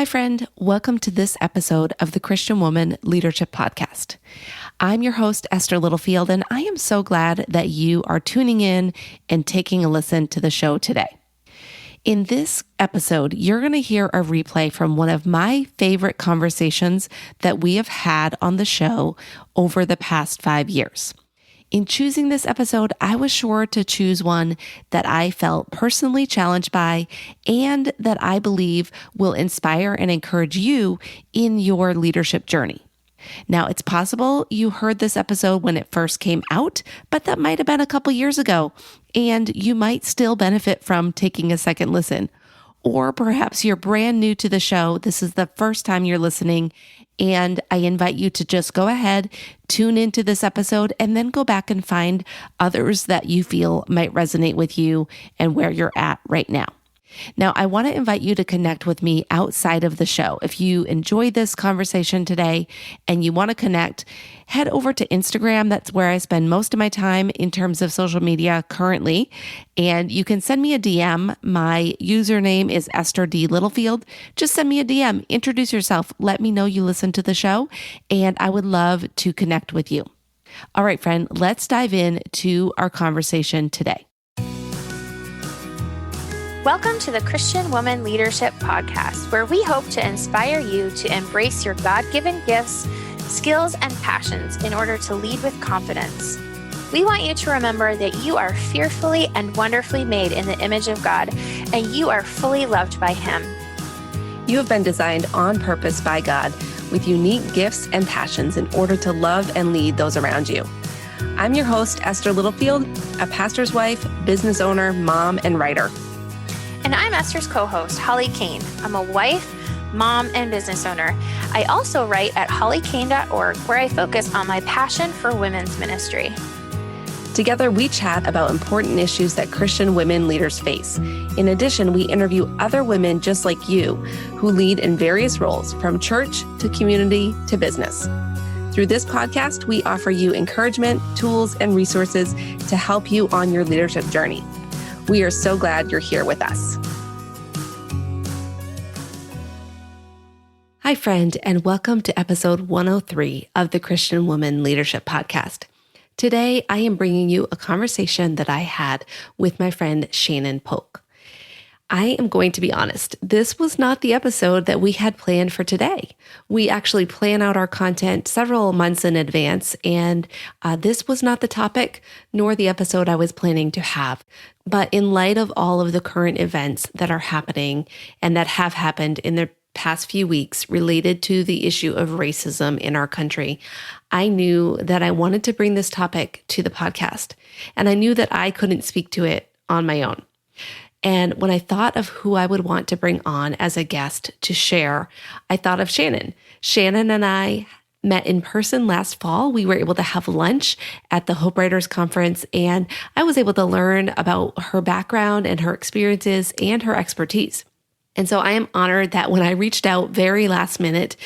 Hi, friend. Welcome to this episode of the Christian Woman Leadership Podcast. I'm your host, Esther Littlefield, and I am so glad that you are tuning in and taking a listen to the show today. In this episode, you're going to hear a replay from one of my favorite conversations that we have had on the show over the past 5 years. In choosing this episode, I was sure to choose one that I felt personally challenged by and that I believe will inspire and encourage you in your leadership journey. Now, it's possible you heard this episode when it first came out, but that might have been a couple years ago, and you might still benefit from taking a second listen. Or perhaps you're brand new to the show. This is the first time you're listening, and I invite you to just go ahead, tune into this episode, and then go back and find others that you feel might resonate with you and where you're at right now. Now, I want to invite you to connect with me outside of the show. If you enjoyed this conversation today and you want to connect, head over to Instagram. That's where I spend most of my time in terms of social media currently. And you can send me a DM. My username is Esther D. Littlefield. Just send me a DM. Introduce yourself. Let me know you listen to the show, and I would love to connect with you. All right, friend, let's dive in to our conversation today. Welcome to the Christian Woman Leadership Podcast, where we hope to inspire you to embrace your God-given gifts, skills, and passions in order to lead with confidence. We want you to remember that you are fearfully and wonderfully made in the image of God, and you are fully loved by Him. You have been designed on purpose by God with unique gifts and passions in order to love and lead those around you. I'm your host, Esther Littlefield, a pastor's wife, business owner, mom, and writer. And I'm Esther's co-host, Holly Kane. I'm a wife, mom, and business owner. I also write at hollykane.org, where I focus on my passion for women's ministry. Together, we chat about important issues that Christian women leaders face. In addition, we interview other women just like you who lead in various roles, from church to community to business. Through this podcast, we offer you encouragement, tools, and resources to help you on your leadership journey. We are so glad you're here with us. Hi, friend, and welcome to episode 103 of the Christian Woman Leadership Podcast. Today, I am bringing you a conversation that I had with my friend Shannon Polk. I am going to be honest, this was not the episode that we had planned for today. We actually plan out our content several months in advance, and this was not the topic nor the episode I was planning to have. But in light of all of the current events that are happening and that have happened in the past few weeks related to the issue of racism in our country, I knew that I wanted to bring this topic to the podcast, and I knew that I couldn't speak to it on my own. And when I thought of who I would want to bring on as a guest to share, I thought of Shannon. Shannon and I met in person last fall. We were able to have lunch at the Hope Writers Conference, and I was able to learn about her background and her experiences and her expertise. And so I am honored that when I reached out very last minute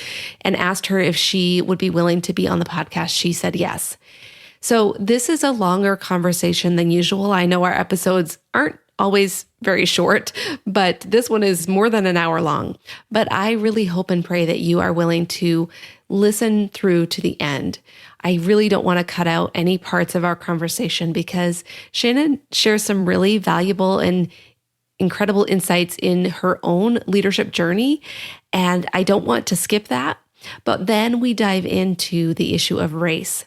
and asked her if she would be willing to be on the podcast, she said yes. So this is a longer conversation than usual. I know our episodes aren't always very short, but this one is more than an hour long. But I really hope and pray that you are willing to listen through to the end. I really don't want to cut out any parts of our conversation because Shannon shares some really valuable and incredible insights in her own leadership journey, and I don't want to skip that. But then we dive into the issue of race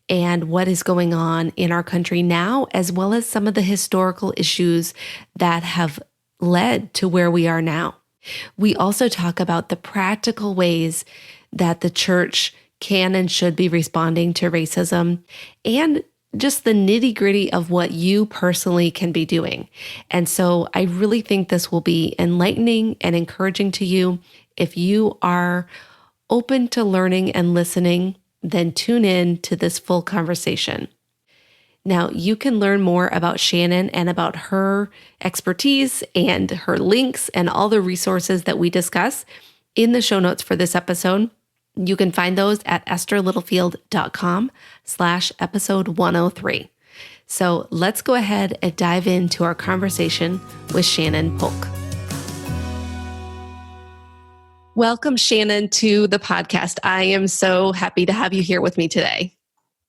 and what is going on in our country now, as well as some of the historical issues that have led to where we are now. We also talk about the practical ways that the church can and should be responding to racism, and just the nitty-gritty of what you personally can be doing. And so I really think this will be enlightening and encouraging to you. If you are open to learning and listening, then tune in to this full conversation. Now, you can learn more about Shannon and about her expertise and her links and all the resources that we discuss in the show notes for this episode. You can find those at estherlittlefield.com/episode 103. So let's go ahead and dive into our conversation with Shannon Polk. Welcome, Shannon, to the podcast. I am so happy to have you here with me today.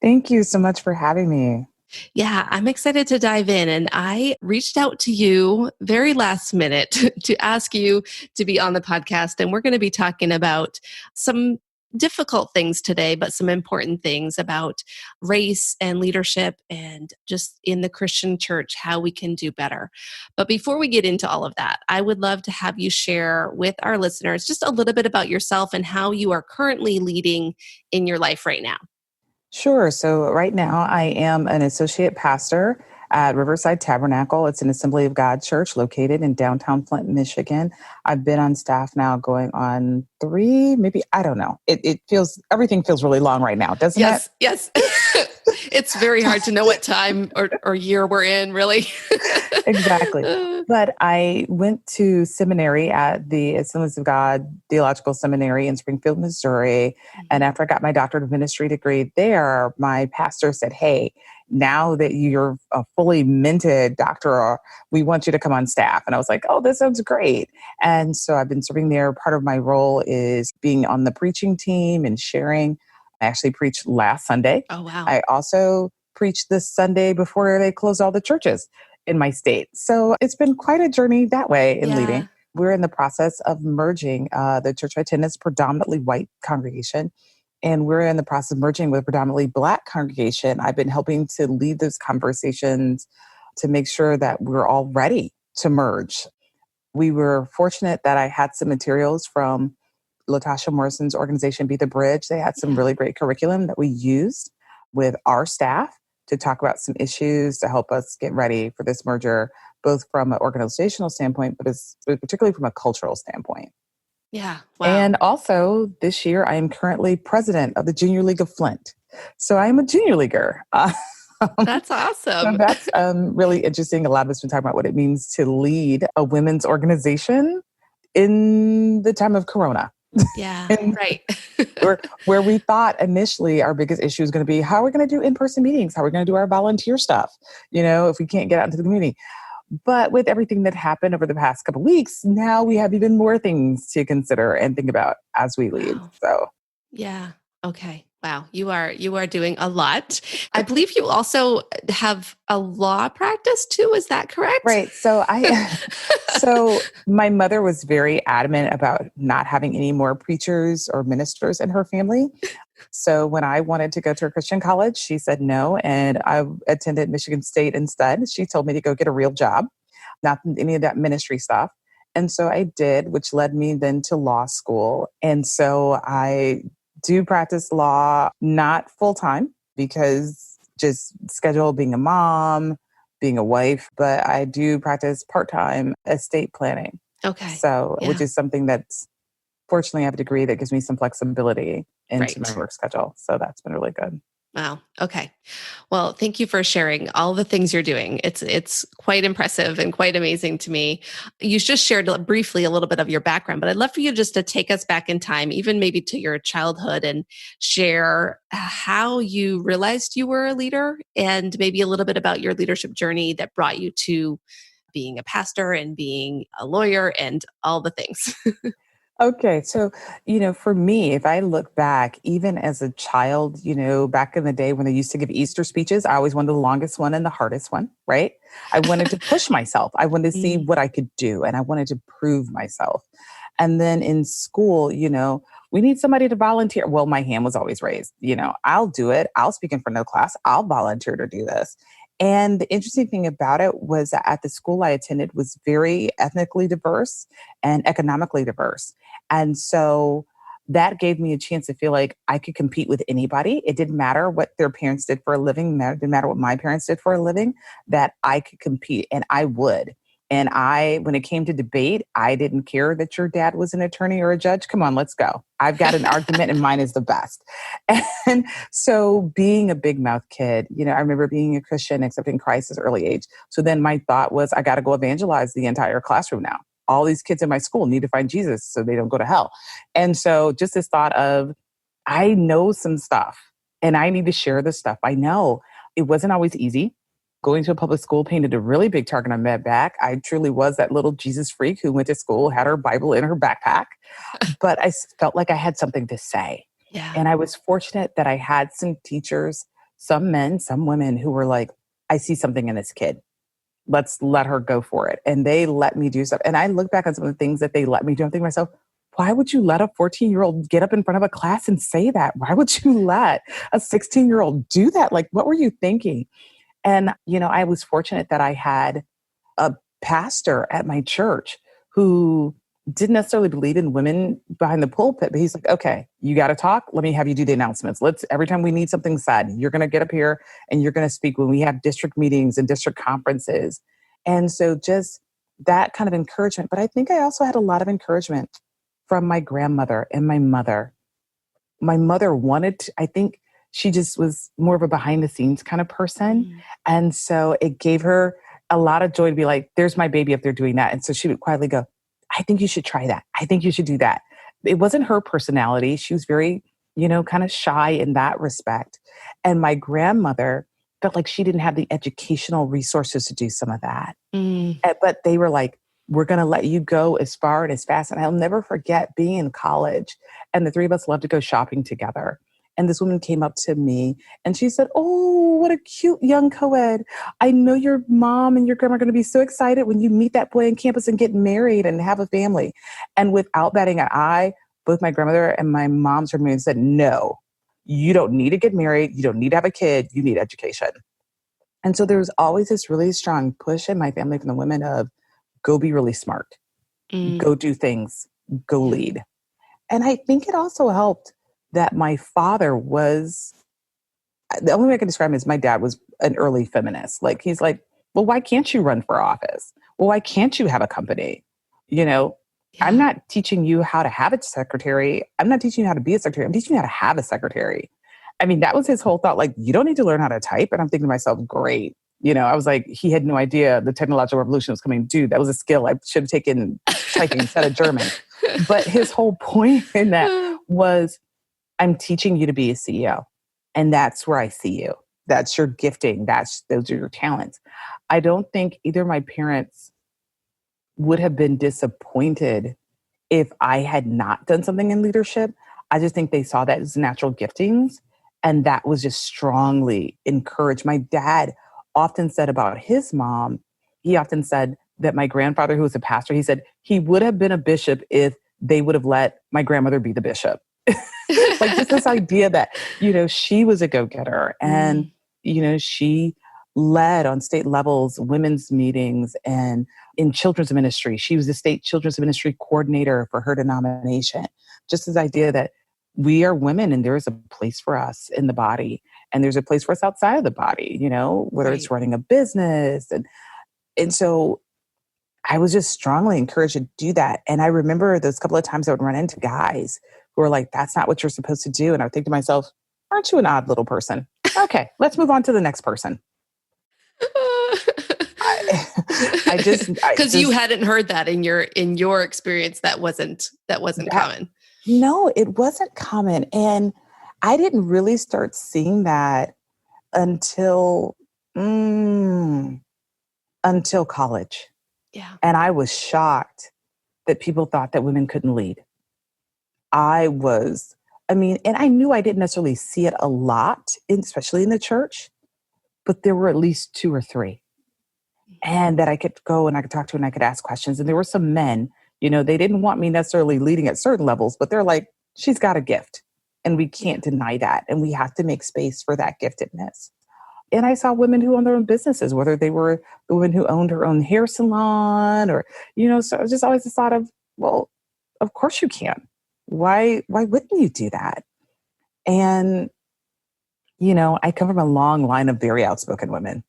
Thank you so much for having me. Yeah, I'm excited to dive in. And I reached out to you very last minute to ask you to be on the podcast. And we're going to be talking about some difficult things today, but some important things about race and leadership and just in the Christian church, how we can do better. But before we get into all of that, I would love to have you share with our listeners just a little bit about yourself and how you are currently leading in your life right now. Sure. So right now I am an associate pastor at Riverside Tabernacle. It's an Assembly of God church located in downtown Flint, Michigan. I've been on staff now going on 3, maybe, I don't know. Everything feels really long right now, doesn't it? Yes. It's very hard to know what time or year we're in, really. Exactly. But I went to seminary at the Assemblies of God Theological Seminary in Springfield, Missouri. And after I got my doctorate of ministry degree there, my pastor said, hey, now that you're a fully minted doctor, we want you to come on staff. And I was like, oh, this sounds great. And so I've been serving there. Part of my role is being on the preaching team and sharing. I actually preached last Sunday. Oh, wow. I also preached this Sunday before they closed all the churches in my state. So it's been quite a journey that way in leading. We're in the process of merging. The church I attend is predominantly white congregation, and we're in the process of merging with a predominantly Black congregation. I've been helping to lead those conversations to make sure that we're all ready to merge. We were fortunate that I had some materials from Latasha Morrison's organization, Be the Bridge. They had some really great curriculum that we used with our staff to talk about some issues to help us get ready for this merger, both from an organizational standpoint, but particularly from a cultural standpoint. Yeah. Wow. And also this year, I am currently president of the Junior League of Flint. So I am a junior leaguer. That's awesome. So that's really interesting. A lot of us have been talking about what it means to lead a women's organization in the time of Corona. Yeah, right. where we thought initially our biggest issue is going to be how are we going to do in-person meetings? How are we going to do our volunteer stuff? If we can't get out into the community. But with everything that happened over the past couple of weeks, now we have even more things to consider and think about as we lead. Wow. So, yeah. Okay. Wow. You are doing a lot. I believe you also have a law practice too. Is that correct? Right. So so my mother was very adamant about not having any more preachers or ministers in her family. So when I wanted to go to a Christian college, she said no. And I attended Michigan State instead. She told me to go get a real job, not any of that ministry stuff. And so I did, which led me then to law school. And so I do practice law, not full time because just schedule being a mom, being a wife, but I do practice part-time estate planning. Okay. So, which is something that's fortunately I have a degree that gives me some flexibility into my work schedule. So that's been really good. Wow. Okay. Well, thank you for sharing all the things you're doing. It's quite impressive and quite amazing to me. You just shared briefly a little bit of your background, but I'd love for you just to take us back in time, even maybe to your childhood, and share how you realized you were a leader and maybe a little bit about your leadership journey that brought you to being a pastor and being a lawyer and all the things. Okay. So, for me, if I look back, even as a child, back in the day when they used to give Easter speeches, I always wanted the longest one and the hardest one, right? I wanted to push myself. I wanted to see what I could do and I wanted to prove myself. And then in school, we need somebody to volunteer. Well, my hand was always raised, I'll do it. I'll speak in front of the class. I'll volunteer to do this. And the interesting thing about it was that at the school I attended was very ethnically diverse and economically diverse. And so that gave me a chance to feel like I could compete with anybody. It didn't matter what their parents did for a living. It didn't matter what my parents did for a living, that I could compete and I would. And when it came to debate, I didn't care that your dad was an attorney or a judge. Come on, let's go. I've got an argument and mine is the best. And so being a big mouth kid, I remember being a Christian, accepting Christ at an early age. So then my thought was, I got to go evangelize the entire classroom now. All these kids in my school need to find Jesus so they don't go to hell. And so just this thought of, I know some stuff and I need to share this stuff. I know it wasn't always easy. going to a public school painted a really big target on my back. I truly was that little Jesus freak who went to school, had her Bible in her backpack, but felt like I had something to say. Yeah. And I was fortunate that I had some teachers, some men, some women who were like, I see something in this kid. Let's let her go for it. And they let me do stuff. And I look back on some of the things that they let me do and think to myself, why would you let a 14-year-old get up in front of a class and say that? Why would you let a 16-year-old do that? Like, what were you thinking? And, I was fortunate that I had a pastor at my church who didn't necessarily believe in women behind the pulpit, but he's like, okay, you got to talk. Let me have you do the announcements. Every time we need something said, you're going to get up here and you're going to speak when we have district meetings and district conferences. And so just that kind of encouragement. But I think I also had a lot of encouragement from my grandmother and my mother. My mother I think she just was more of a behind the scenes kind of person. Mm. And so it gave her a lot of joy to be like, there's my baby up there doing that. And so she would quietly go, I think you should try that. I think you should do that. It wasn't her personality. She was very, kind of shy in that respect. And my grandmother felt like she didn't have the educational resources to do some of that. Mm. But they were like, we're going to let you go as far and as fast. And I'll never forget being in college. And the three of us loved to go shopping together. And this woman came up to me and she said, oh, what a cute young co-ed. I know your mom and your grandma are going to be so excited when you meet that boy on campus and get married and have a family. And without batting an eye, both my grandmother and my mom turned to me and said, no, you don't need to get married. You don't need to have a kid. You need education. And so there was always this really strong push in my family from the women of go be really smart, go do things, go lead. And I think it also helped that my father was, the only way I can describe him is my dad was an early feminist. Like, he's like, well, why can't you run for office? Well, why can't you have a company? I'm not teaching you how to have a secretary. I'm not teaching you how to be a secretary. I'm teaching you how to have a secretary. I mean, that was his whole thought. Like, you don't need to learn how to type. And I'm thinking to myself, great. I was like, he had no idea the technological revolution was coming. Dude, that was a skill. I should have taken typing instead of German. But his whole point in that was, I'm teaching you to be a CEO. And that's where I see you. That's your gifting. Those are your talents. I don't think either of my parents would have been disappointed if I had not done something in leadership. I just think they saw that as natural giftings. And that was just strongly encouraged. My dad often said about his mom, he often said that my grandfather, who was a pastor, he said he would have been a bishop if they would have let my grandmother be the bishop. Like, just this idea that, she was a go-getter and, she led on state levels, women's meetings and in children's ministry. She was the state children's ministry coordinator for her denomination. Just this idea that we are women and there is a place for us in the body and there's a place for us outside of the body, whether it's running a business. And so I was just strongly encouraged to do that. And I remember those couple of times I would run into guys who were like, that's not what you're supposed to do. And I would think to myself, aren't you an odd little person? Okay, let's move on to the next person. Because you hadn't heard that in your experience, that wasn't common. No, it wasn't common. And I didn't really start seeing that until college. Yeah. And I was shocked that people thought that women couldn't lead. And I knew I didn't necessarily see it a lot, especially in the church, but there were at least two or three. And that I could go and I could talk to and I could ask questions. And there were some men, they didn't want me necessarily leading at certain levels, but they're like, she's got a gift and we can't deny that. And we have to make space for that giftedness. And I saw women who owned their own businesses, whether they were the woman who owned her own hair salon or, so I was just always the thought of, well, of course you can. Why wouldn't you do that? And, I come from a long line of very outspoken women.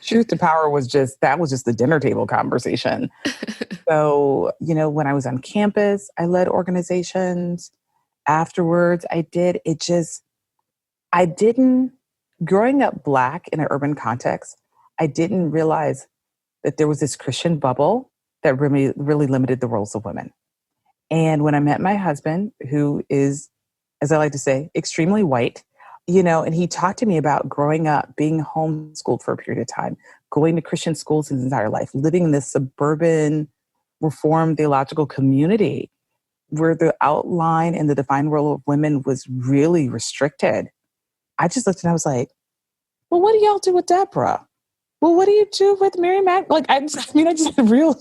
Truth to power was just the dinner table conversation. So, when I was on campus, I led organizations. Afterwards, growing up Black in an urban context, I didn't realize that there was this Christian bubble that really, really limited the roles of women. And when I met my husband, who is, as I like to say, extremely white, And he talked to me about growing up, being homeschooled for a period of time, going to Christian schools his entire life, living in this suburban Reformed theological community where the outline and the defined role of women was really restricted. I just looked and I was like, well, what do y'all do with Deborah? Well, what do you do with Mary Mag? Like, I just had real.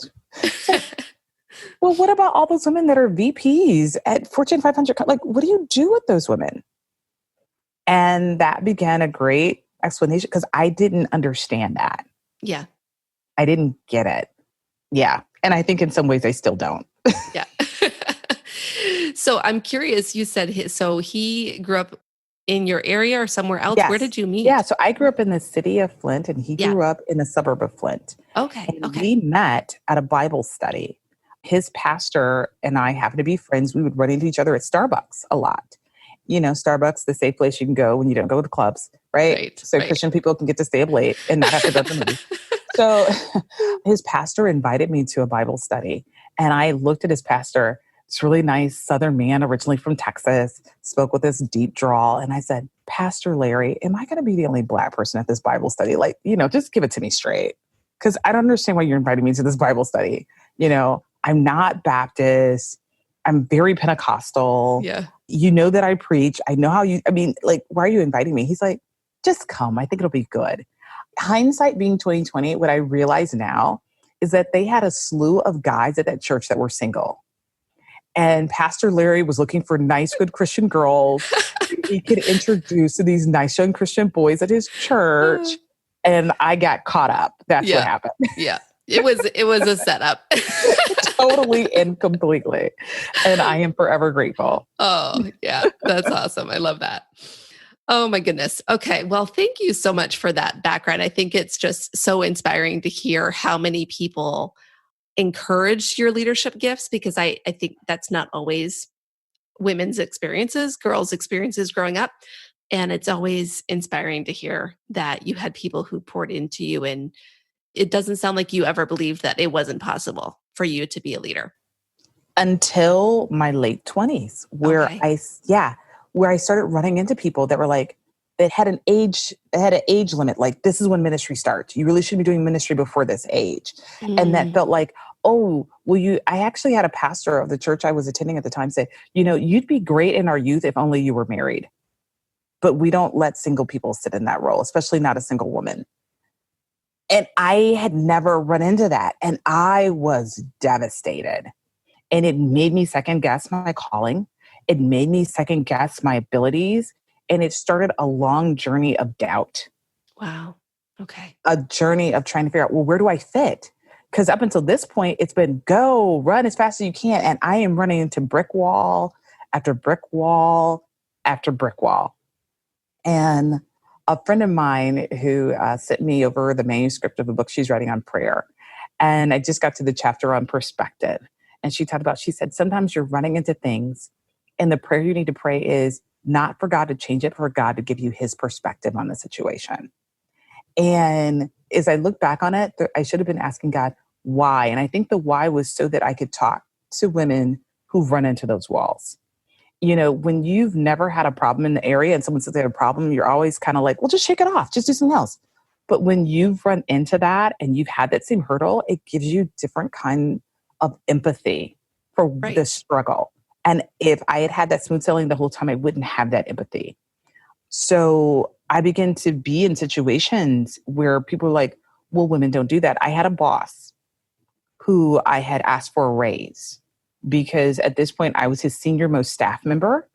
Well, what about all those women that are VPs at Fortune 500? Like, what do you do with those women? And that began a great explanation because I didn't understand that. Yeah. I didn't get it. Yeah. And I think in some ways I still don't. Yeah. So I'm curious, you said he grew up in your area or somewhere else? Yes. Where did you meet? Yeah. So I grew up in the city of Flint and he Yeah. grew up in a suburb of Flint. Okay. And Okay. we met at a Bible study. His pastor and I happened to be friends. We would run into each other at Starbucks a lot. Starbucks, the safe place you can go when you don't go to the clubs, right? So Christian people can get to stay up late and not have to go to the movies. So his pastor invited me to a Bible study. And I looked at his pastor, this really nice Southern man, originally from Texas, spoke with this deep drawl. And I said, Pastor Larry, am I going to be the only Black person at this Bible study? Like, just give it to me straight. Because I don't understand why you're inviting me to this Bible study. I'm not Baptist. I'm very Pentecostal. Yeah. You know that I preach. I know how why are you inviting me? He's like, just come. I think it'll be good. Hindsight being 2020, what I realize now is that they had a slew of guys at that church that were single. And Pastor Larry was looking for nice, good Christian girls he could introduce to these nice young Christian boys at his church. And I got caught up. That's what happened. Yeah. It was a setup. Totally and completely. And I am forever grateful. Oh, yeah. That's awesome. I love that. Oh my goodness. Okay. Well, thank you so much for that background. I think it's just so inspiring to hear how many people encourage your leadership gifts, because I think that's not always women's experiences, girls' experiences growing up. And it's always inspiring to hear that you had people who poured into you, and it doesn't sound like you ever believed that it wasn't possible for you to be a leader. Until my late 20s, where I started running into people that were like, that had an age limit. Like, this is when ministry starts. You really should be doing ministry before this age. And that felt like, I actually had a pastor of the church I was attending at the time say, you'd be great in our youth if only you were married. But we don't let single people sit in that role, especially not a single woman. And I had never run into that. And I was devastated. And it made me second guess my calling. It made me second guess my abilities. And it started a long journey of doubt. Wow. Okay. A journey of trying to figure out, well, where do I fit? Because up until this point, it's been go, run as fast as you can. And I am running into brick wall after brick wall after brick wall. And a friend of mine who sent me over the manuscript of a book she's writing on prayer. And I just got to the chapter on perspective. And she said, sometimes you're running into things and the prayer you need to pray is not for God to change it, for God to give you his perspective on the situation. And as I look back on it, I should have been asking God, why? And I think the why was so that I could talk to women who've run into those walls. When you've never had a problem in the area and someone says they have a problem, you're always kind of like, well, just shake it off. Just do something else. But when you've run into that and you've had that same hurdle, it gives you different kind of empathy for the struggle. And if I had had that smooth sailing the whole time, I wouldn't have that empathy. So I began to be in situations where people are like, well, women don't do that. I had a boss who I had asked for a raise because at this point I was his senior most staff member.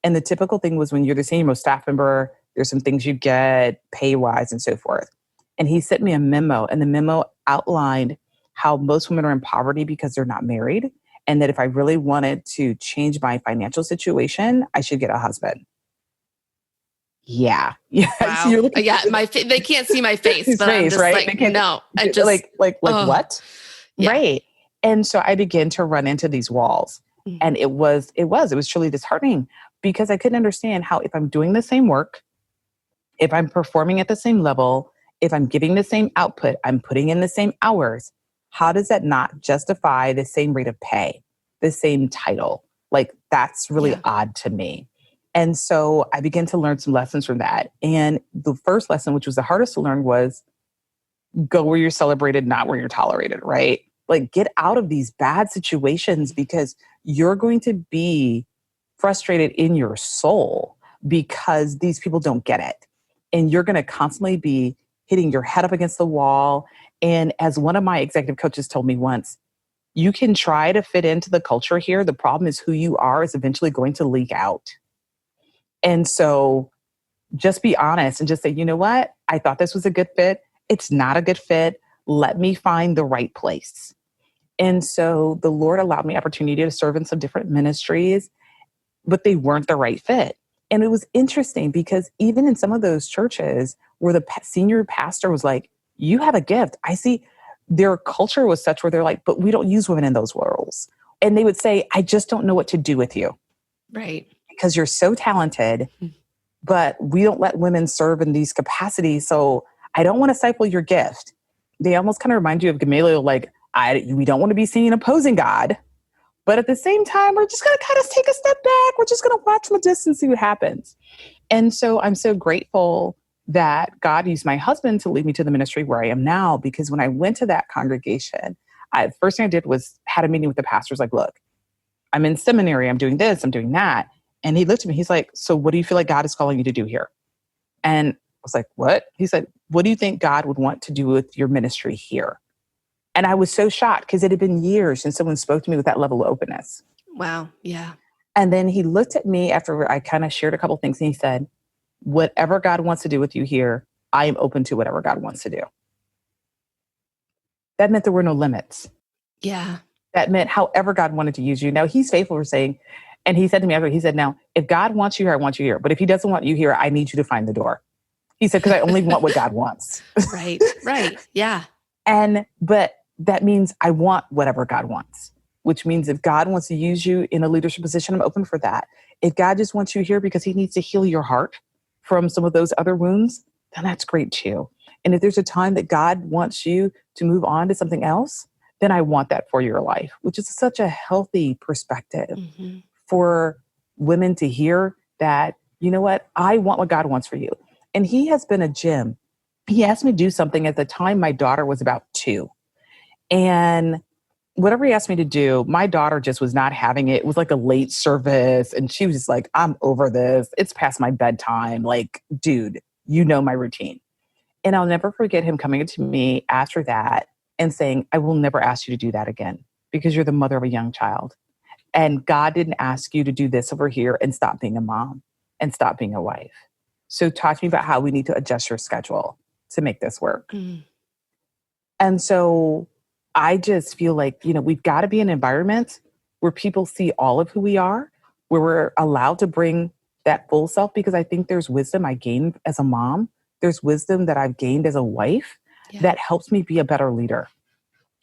And the typical thing was when you're the senior most staff member, there's some things you get pay-wise and so forth. And he sent me a memo, and the memo outlined how most women are in poverty because they're not married. And that if I really wanted to change my financial situation, I should get a husband. Yeah. Yeah. Wow. So they can't see my face, but I'm just right? like, no, I just what? Yeah. Right. And so I began to run into these walls, and it was truly disheartening because I couldn't understand how, if I'm doing the same work, if I'm performing at the same level, if I'm giving the same output, I'm putting in the same hours, how does that not justify the same rate of pay, the same title? Like, that's really odd to me. And so I began to learn some lessons from that. And the first lesson, which was the hardest to learn, was go where you're celebrated, not where you're tolerated, right? Like get out of these bad situations because you're going to be frustrated in your soul because these people don't get it. And you're going to constantly be hitting your head up against the wall. And as one of my executive coaches told me once, you can try to fit into the culture here. The problem is who you are is eventually going to leak out. And so just be honest and just say, you know what? I thought this was a good fit. It's not a good fit. Let me find the right place. And so the Lord allowed me opportunity to serve in some different ministries, but they weren't the right fit. And it was interesting because even in some of those churches where the senior pastor was like, you have a gift. I see their culture was such where they're like, but we don't use women in those roles. And they would say, I just don't know what to do with you. Right. Because you're so talented, but we don't let women serve in these capacities. So I don't want to stifle your gift. They almost kind of remind you of Gamaliel, like, we don't want to be seen opposing God. But at the same time, we're just going to kind of take a step back. We're just going to watch from a distance, see what happens. And so I'm so grateful that God used my husband to lead me to the ministry where I am now, because when I went to that congregation, first thing I did was had a meeting with the pastors, like, look, I'm in seminary, I'm doing this, I'm doing that. And he looked at me, he's like, so what do you feel like God is calling you to do here? And I was like, what? He said, what do you think God would want to do with your ministry here? And I was so shocked because it had been years since someone spoke to me with that level of openness. Wow. Yeah. And then he looked at me after I kind of shared a couple of things and he said, whatever God wants to do with you here, I am open to whatever God wants to do. That meant there were no limits. Yeah. That meant however God wanted to use you. Now he's faithful for saying, and he said to me after, he said, now, if God wants you here, I want you here. But if he doesn't want you here, I need you to find the door. He said, because I only want what God wants. Right. Right. Yeah. But that means I want whatever God wants, which means if God wants to use you in a leadership position, I'm open for that. If God just wants you here because he needs to heal your heart from some of those other wounds, then that's great too. And if there's a time that God wants you to move on to something else, then I want that for your life, which is such a healthy perspective for women to hear that, you know what, I want what God wants for you. And he has been a gem. He asked me to do something at the time my daughter was about 2. And whatever he asked me to do, my daughter just was not having it. It was like a late service. And she was just like, I'm over this. It's past my bedtime. Like, dude, you know my routine. And I'll never forget him coming to me after that and saying, I will never ask you to do that again because you're the mother of a young child. And God didn't ask you to do this over here and stop being a mom and stop being a wife. So talk to me about how we need to adjust your schedule to make this work. And so I just feel like, we've got to be in environments where people see all of who we are, where we're allowed to bring that full self, because I think there's wisdom I gained as a mom. There's wisdom that I've gained as a wife that helps me be a better leader.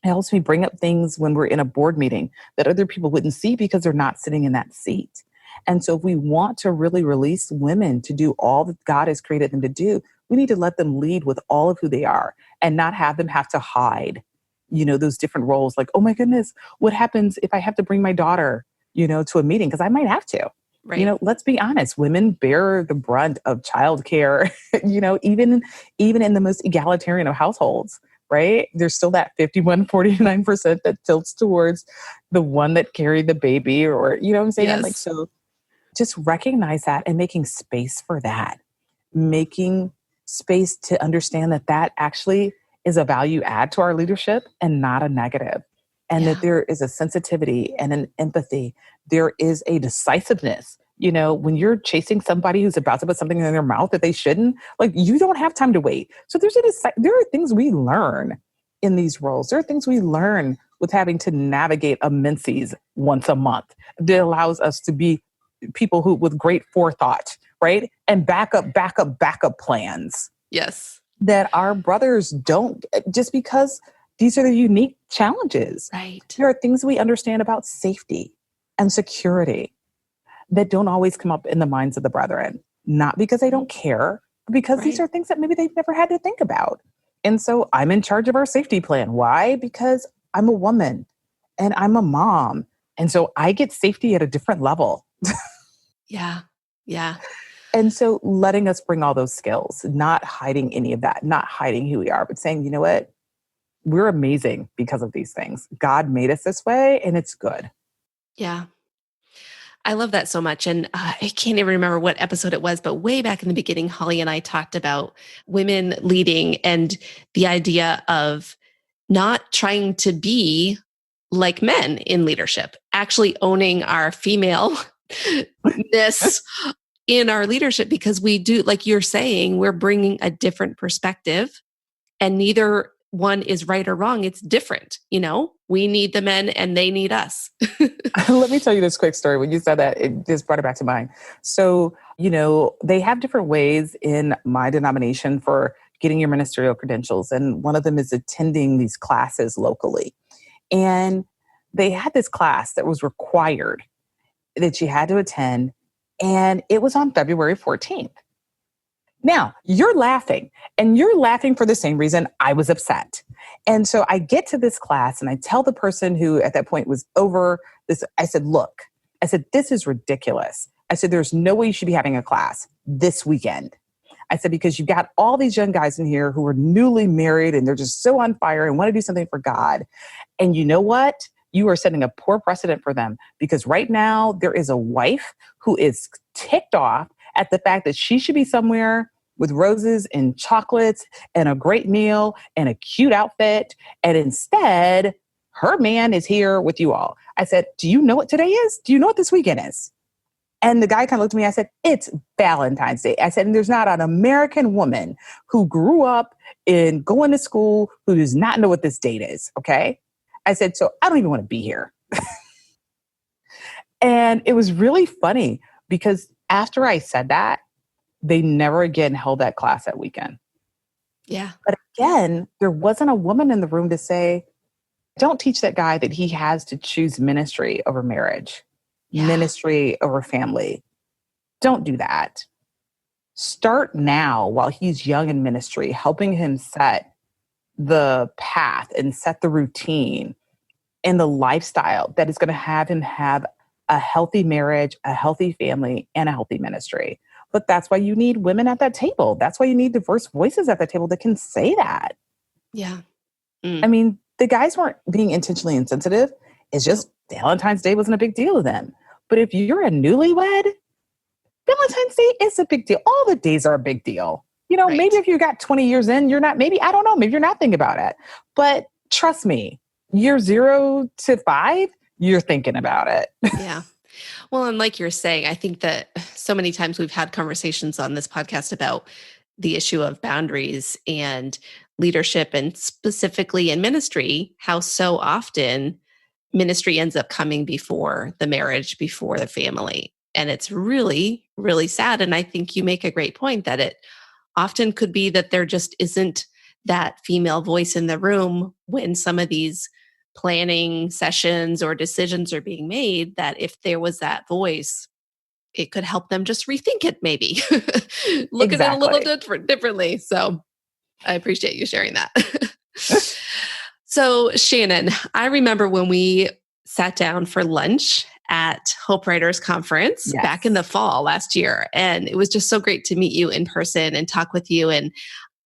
It helps me bring up things when we're in a board meeting that other people wouldn't see because they're not sitting in that seat. And so if we want to really release women to do all that God has created them to do, we need to let them lead with all of who they are and not have them have to hide, those different roles. Like, oh my goodness, what happens if I have to bring my daughter, to a meeting? Because I might have to. Right. Let's be honest, women bear the brunt of childcare, even in the most egalitarian of households, right? There's still that 51-49% that tilts towards the one that carried the baby, or, you know what I'm saying? Yes. Like, so just recognize that and making space for that, making space to understand that that actually is a value add to our leadership and not a negative. And that there is a sensitivity and an empathy. There is a decisiveness. When you're chasing somebody who's about to put something in their mouth that they shouldn't, like, you don't have time to wait. So there are things we learn in these roles. There are things we learn with having to navigate a menses once a month that allows us to be people who with great forethought, right? And backup plans. Yes. That our brothers don't, just because these are the unique challenges. Right. There are things we understand about safety and security that don't always come up in the minds of the brethren, not because they don't care, but because these are things that maybe they've never had to think about. And so I'm in charge of our safety plan. Why? Because I'm a woman and I'm a mom. And so I get safety at a different level. Yeah. Yeah. And so letting us bring all those skills, not hiding any of that, not hiding who we are, but saying, you know what? We're amazing because of these things. God made us this way and it's good. Yeah. I love that so much. And I can't even remember what episode it was, but way back in the beginning, Holly and I talked about women leading and the idea of not trying to be like men in leadership, actually owning our femaleness in our leadership, because we do, like you're saying, we're bringing a different perspective and neither one is right or wrong. It's different. We need the men and they need us. Let me tell you this quick story. When you said that, it just brought it back to mind. So, they have different ways in my denomination for getting your ministerial credentials. And one of them is attending these classes locally. And they had this class that was required that you had to attend. And it was on February 14th. Now, you're laughing, and you're laughing for the same reason I was upset. And so I get to this class and I tell the person who at that point was over this, I said, look, this is ridiculous. I said, there's no way you should be having a class this weekend. I said, because you've got all these young guys in here who are newly married and they're just so on fire and want to do something for God. And you know what? You are setting a poor precedent for them, because right now there is a wife who is ticked off at the fact that she should be somewhere with roses and chocolates and a great meal and a cute outfit. And instead, her man is here with you all. I said, do you know what today is? Do you know what this weekend is? And the guy kind of looked at me. I said, it's Valentine's Day. I said, and there's not an American woman who grew up in going to school who does not know what this date is. Okay. I said, so I don't even want to be here. And it was really funny because after I said that, they never again held that class that weekend. Yeah. But again, there wasn't a woman in the room to say, don't teach that guy that he has to choose ministry over marriage, ministry over family. Don't do that. Start now while he's young in ministry, helping him set the path and set the routine and the lifestyle that is going to have him have a healthy marriage, a healthy family, and a healthy ministry. But that's why you need women at that table. That's why you need diverse voices at that table that can say that. Yeah. I mean, the guys weren't being intentionally insensitive. It's just Valentine's Day wasn't a big deal to them. But if you're a newlywed, Valentine's Day is a big deal. All the days are a big deal. Right. Maybe if you got 20 years in, you're not, maybe, I don't know, maybe you're not thinking about it. But trust me, year 0 to 5, you're thinking about it. Yeah. Well, and like you're saying, I think that so many times we've had conversations on this podcast about the issue of boundaries and leadership, and specifically in ministry, how so often ministry ends up coming before the marriage, before the family. And it's really, really sad. And I think you make a great point that it often could be that there just isn't that female voice in the room when some of these planning sessions or decisions are being made, that if there was that voice, it could help them just rethink it, maybe look at it a little differently. So I appreciate you sharing that. So Shannon, I remember when we sat down for lunch at Hope Writers Conference back in the fall last year, and it was just so great to meet you in person and talk with you. And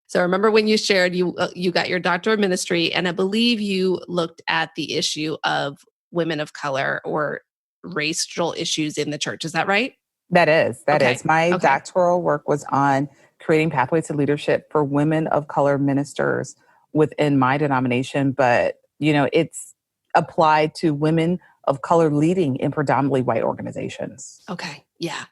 so I remember when you shared you got your doctor of ministry, and I believe you looked at the issue of women of color or racial issues in the church. Is that right? That is. My doctoral work was on creating pathways to leadership for women of color ministers within my denomination. But, it's applied to women of color leading in predominantly white organizations. Okay. Yeah.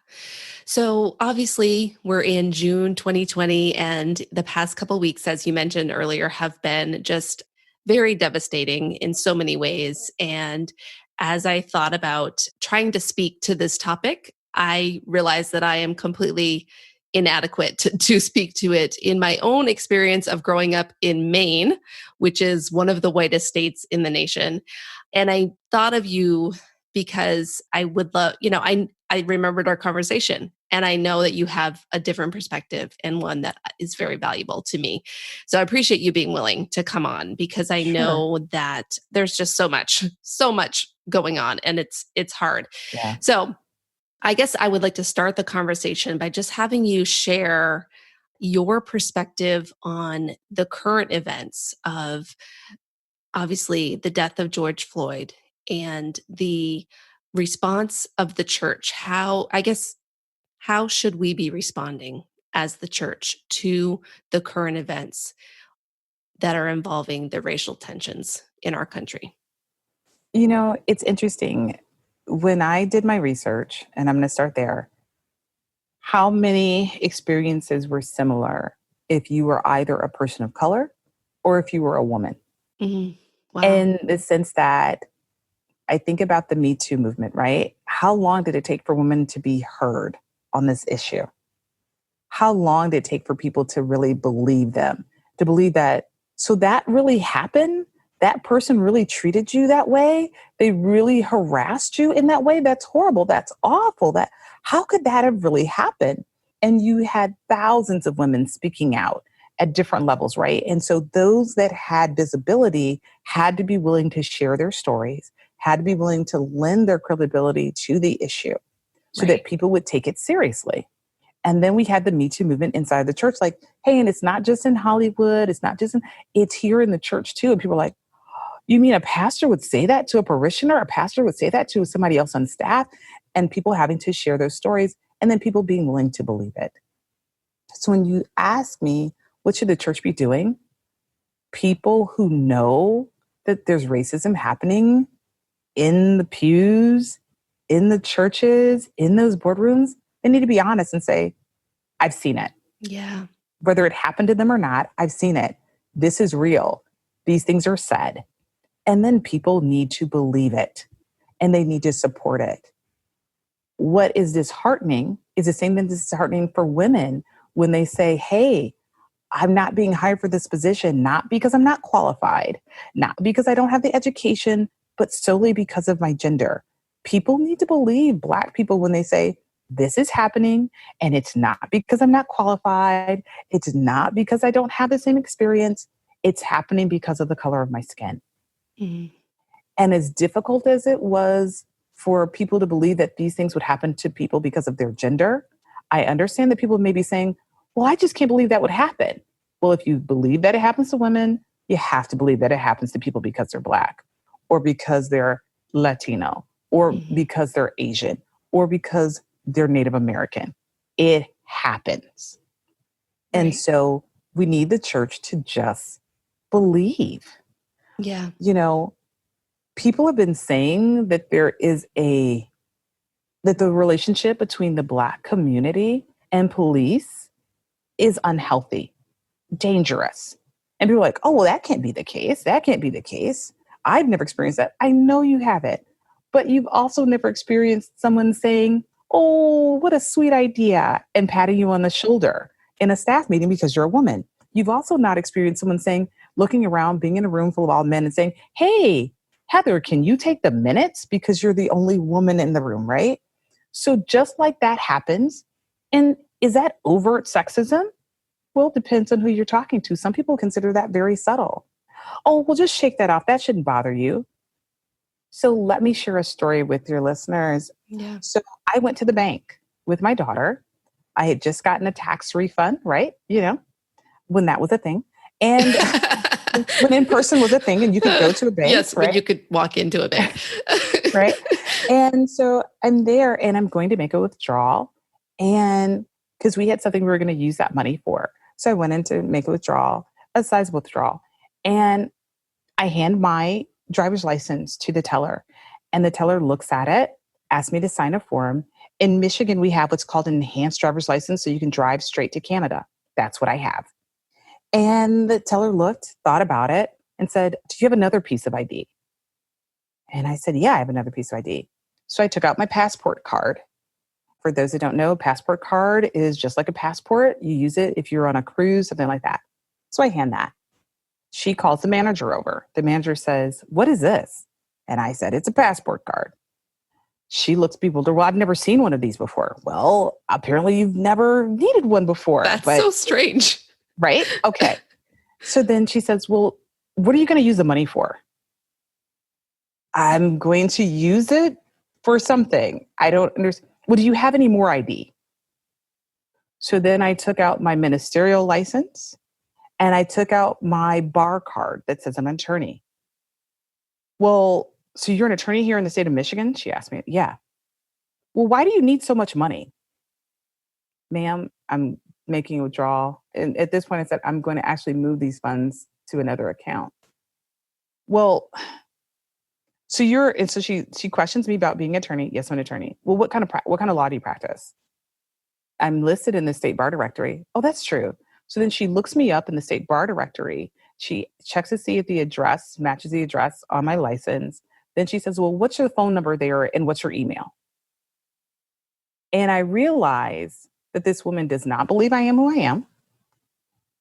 So obviously we're in June 2020, and the past couple of weeks, as you mentioned earlier, have been just very devastating in so many ways. And as I thought about trying to speak to this topic, I realized that I am completely inadequate to speak to it in my own experience of growing up in Maine, which is one of the whitest states in the nation. And I thought of you because I would love, I remembered our conversation, and I know that you have a different perspective and one that is very valuable to me. So I appreciate you being willing to come on, because I know that there's just so much going on, and it's hard. Yeah. So I guess I would like to start the conversation by just having you share your perspective on the current events of obviously the death of George Floyd and the response of the church. How should we be responding as the church to the current events that are involving the racial tensions in our country? It's interesting. When I did my research, and I'm going to start there, how many experiences were similar if you were either a person of color or if you were a woman? Mhm. Wow. In the sense that I think about the Me Too movement, right? How long did it take for women to be heard on this issue? How long did it take for people to really believe them, to believe that, so that really happened? That person really treated you that way? They really harassed you in that way? That's horrible. That's awful. How could that have really happened? And you had thousands of women speaking out at different levels, right? And so those that had visibility had to be willing to share their stories, had to be willing to lend their credibility to the issue so that Right. people would take it seriously. And then we had the Me Too movement inside the church, like, hey, and it's not just in Hollywood, it's here in the church too. And people are like, you mean a pastor would say that to a parishioner? A pastor would say that to somebody else on staff? And people having to share those stories and then people being willing to believe it. So when you ask me, what should the church be doing? People who know that there's racism happening in the pews, in the churches, in those boardrooms, they need to be honest and say, I've seen it. Yeah. Whether it happened to them or not, I've seen it. This is real. These things are said. And then people need to believe it and they need to support it. What is disheartening is the same thing that's disheartening for women when they say, hey, I'm not being hired for this position, not because I'm not qualified, not because I don't have the education, but solely because of my gender. People need to believe Black people when they say, this is happening, and it's not because I'm not qualified. It's not because I don't have the same experience. It's happening because of the color of my skin. Mhm. And as difficult as it was for people to believe that these things would happen to people because of their gender, I understand that people may be saying, well, I just can't believe that would happen. Well, if you believe that it happens to women, you have to believe that it happens to people because they're Black or because they're Latino or Mhm. because they're Asian or because they're Native American. It happens. And Right. so we need the church to just believe. Yeah. People have been saying that that the relationship between the Black community and police is unhealthy, dangerous. And people are like, oh, well, that can't be the case. That can't be the case. I've never experienced that. I know you haven't. But you've also never experienced someone saying, oh, what a sweet idea, and patting you on the shoulder in a staff meeting because you're a woman. You've also not experienced someone saying, looking around, being in a room full of all men and saying, hey, Heather, can you take the minutes because you're the only woman in the room, right? So just like that happens. And is that overt sexism? Well, it depends on who you're talking to. Some people consider that very subtle. Oh, well, just shake that off. That shouldn't bother you. So let me share a story with your listeners. Yeah. So I went to the bank with my daughter. I had just gotten a tax refund, right? When that was a thing. And when in person was a thing and you could go to a bank, Yes, when right? you could walk into a bank. Right. And so I'm there and I'm going to make a withdrawal. And because we had something we were going to use that money for. So I went in to make a withdrawal, a sizable withdrawal. And I hand my driver's license to the teller. And the teller looks at it, asks me to sign a form. In Michigan, we have what's called an enhanced driver's license. So you can drive straight to Canada. That's what I have. And the teller looked, thought about it, and said, do you have another piece of ID? And I said, yeah, I have another piece of ID. So I took out my passport card. For those that don't know, passport card is just like a passport. You use it if you're on a cruise, something like that. So I hand that. She calls the manager over. The manager says, what is this? And I said, it's a passport card. She looks bewildered. Well, I've never seen one of these before. Well, apparently you've never needed one before. That's so strange. Right? Okay. So then she says, well, what are you going to use the money for? I'm going to use it for something. I don't understand. Well, do you have any more ID? So then I took out my ministerial license and I took out my bar card that says I'm an attorney. Well, so you're an attorney here in the state of Michigan? She asked me. Yeah. Well, why do you need so much money? Ma'am, I'm making a withdrawal. And at this point, I said, I'm going to actually move these funds to another account. Well, so she questions me about being an attorney. Yes, I'm an attorney. Well, what kind of law do you practice? I'm listed in the state bar directory. Oh, that's true. So then she looks me up in the state bar directory. She checks to see if the address matches the address on my license. Then she says, well, what's your phone number there and what's your email? And I realize that this woman does not believe I am who I am.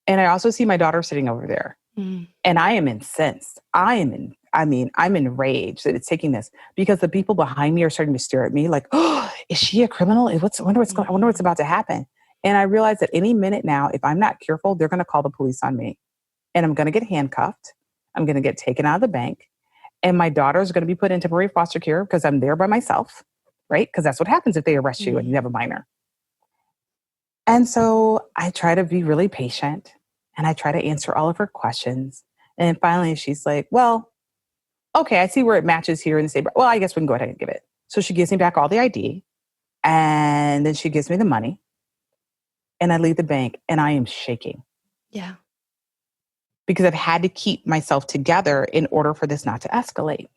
And I also see my daughter sitting over there. And I am incensed. I'm enraged that it's taking this because the people behind me are starting to stare at me like, oh, is she a criminal? I wonder what's about to happen. And I realize that any minute now, if I'm not careful, they're going to call the police on me and I'm going to get handcuffed. I'm going to get taken out of the bank and my daughter is going to be put in temporary foster care because I'm there by myself, right? Because that's what happens if they arrest you and you have a minor. And so I try to be really patient and I try to answer all of her questions. And finally she's like, well, okay, I see where it matches here in the state. Well, I guess we can go ahead and give it. So she gives me back all the ID and then she gives me the money and I leave the bank and I am shaking. Yeah. Because I've had to keep myself together in order for this not to escalate.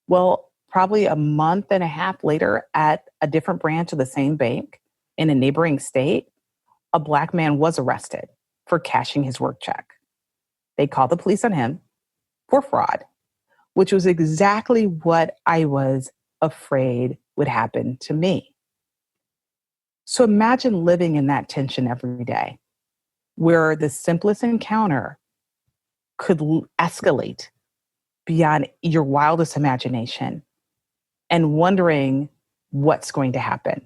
Well, probably a month and a half later at a different branch of the same bank in a neighboring state, a Black man was arrested for cashing his work check. They called the police on him for fraud, which was exactly what I was afraid would happen to me. So imagine living in that tension every day, where the simplest encounter could escalate beyond your wildest imagination and wondering what's going to happen.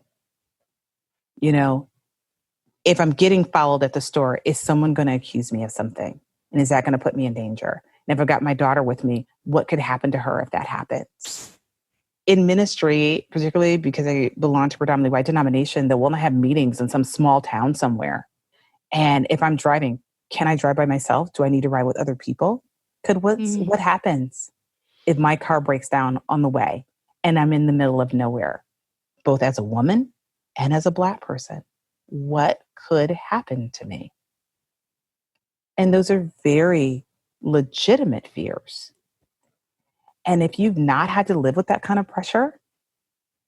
You know, if I'm getting followed at the store, is someone going to accuse me of something? And is that going to put me in danger? And if I've got my daughter with me, what could happen to her if that happens? In ministry, particularly because I belong to a predominantly white denomination, that will not have meetings in some small town somewhere. And if I'm driving, can I drive by myself? Do I need to ride with other people? What happens if my car breaks down on the way and I'm in the middle of nowhere, both as a woman and as a Black person? What could happen to me? And those are very legitimate fears. And if you've not had to live with that kind of pressure,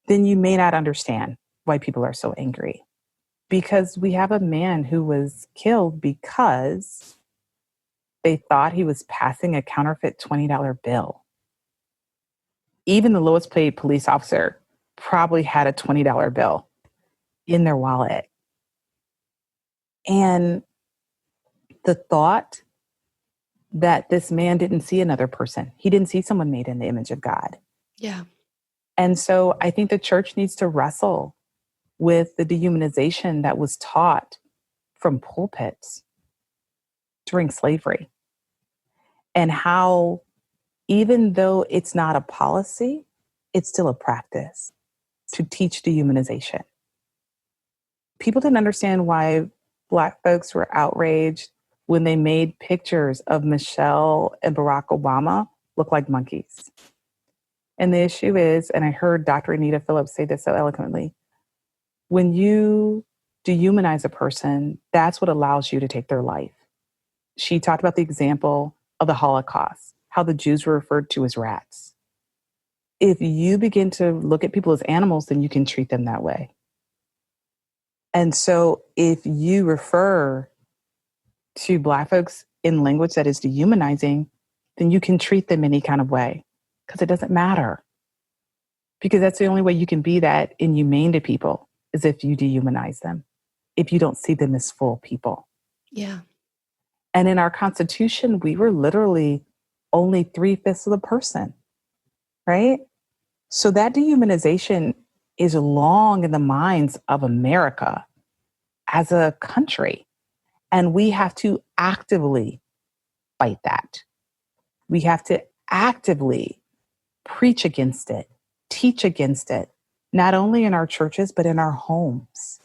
then you may not understand why people are so angry. Because we have a man who was killed because they thought he was passing a counterfeit $20 bill. Even the lowest paid police officer probably had a $20 bill in their wallet. And the thought that this man didn't see another person, he didn't see someone made in the image of God. Yeah. And so I think the church needs to wrestle with the dehumanization that was taught from pulpits during slavery, and how, even though it's not a policy, it's still a practice to teach dehumanization. People didn't understand why Black folks were outraged when they made pictures of Michelle and Barack Obama look like monkeys. And the issue is, and I heard Dr. Anita Phillips say this so eloquently, when you dehumanize a person, that's what allows you to take their life. She talked about the example of the Holocaust, how the Jews were referred to as rats. If you begin to look at people as animals, then you can treat them that way. And so if you refer to Black folks in language that is dehumanizing, then you can treat them any kind of way, because it doesn't matter. Because that's the only way you can be that inhumane to people, is if you dehumanize them, if you don't see them as full people. Yeah. And in our Constitution, we were literally only 3/5 of the person, right? So that dehumanization is long in the minds of America as a country. And we have to actively fight that. We have to actively preach against it, teach against it, not only in our churches, but in our homes.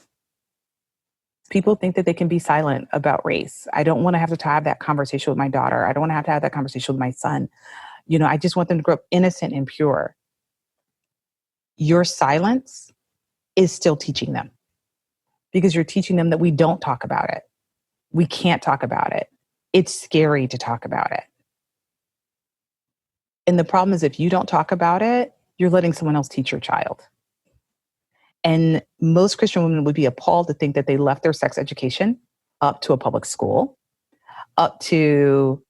People think that they can be silent about race. I don't want to have that conversation with my daughter. I don't want to have that conversation with my son. I just want them to grow up innocent and pure. Your silence is still teaching them, because you're teaching them that we don't talk about it. We can't talk about it. It's scary to talk about it. And the problem is, if you don't talk about it, you're letting someone else teach your child. And most Christian women would be appalled to think that they left their sex education up to a public school, up to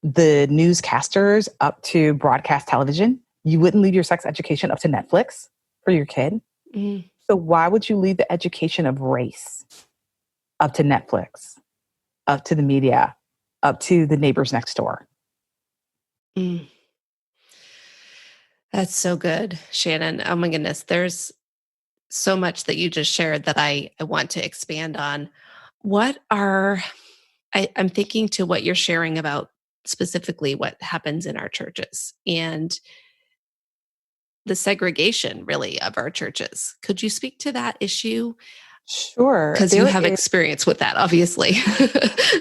the newscasters, up to broadcast television. You wouldn't leave your sex education up to Netflix for your kid. Mm. So why would you leave the education of race up to Netflix, up to the media, up to the neighbors next door? Mm. That's so good, Shannon. Oh my goodness. There's so much that you just shared that I want to expand on. I'm thinking to what you're sharing about specifically what happens in our churches and the segregation, really, of our churches. Could you speak to that issue? Sure. Because you have experience with that, obviously.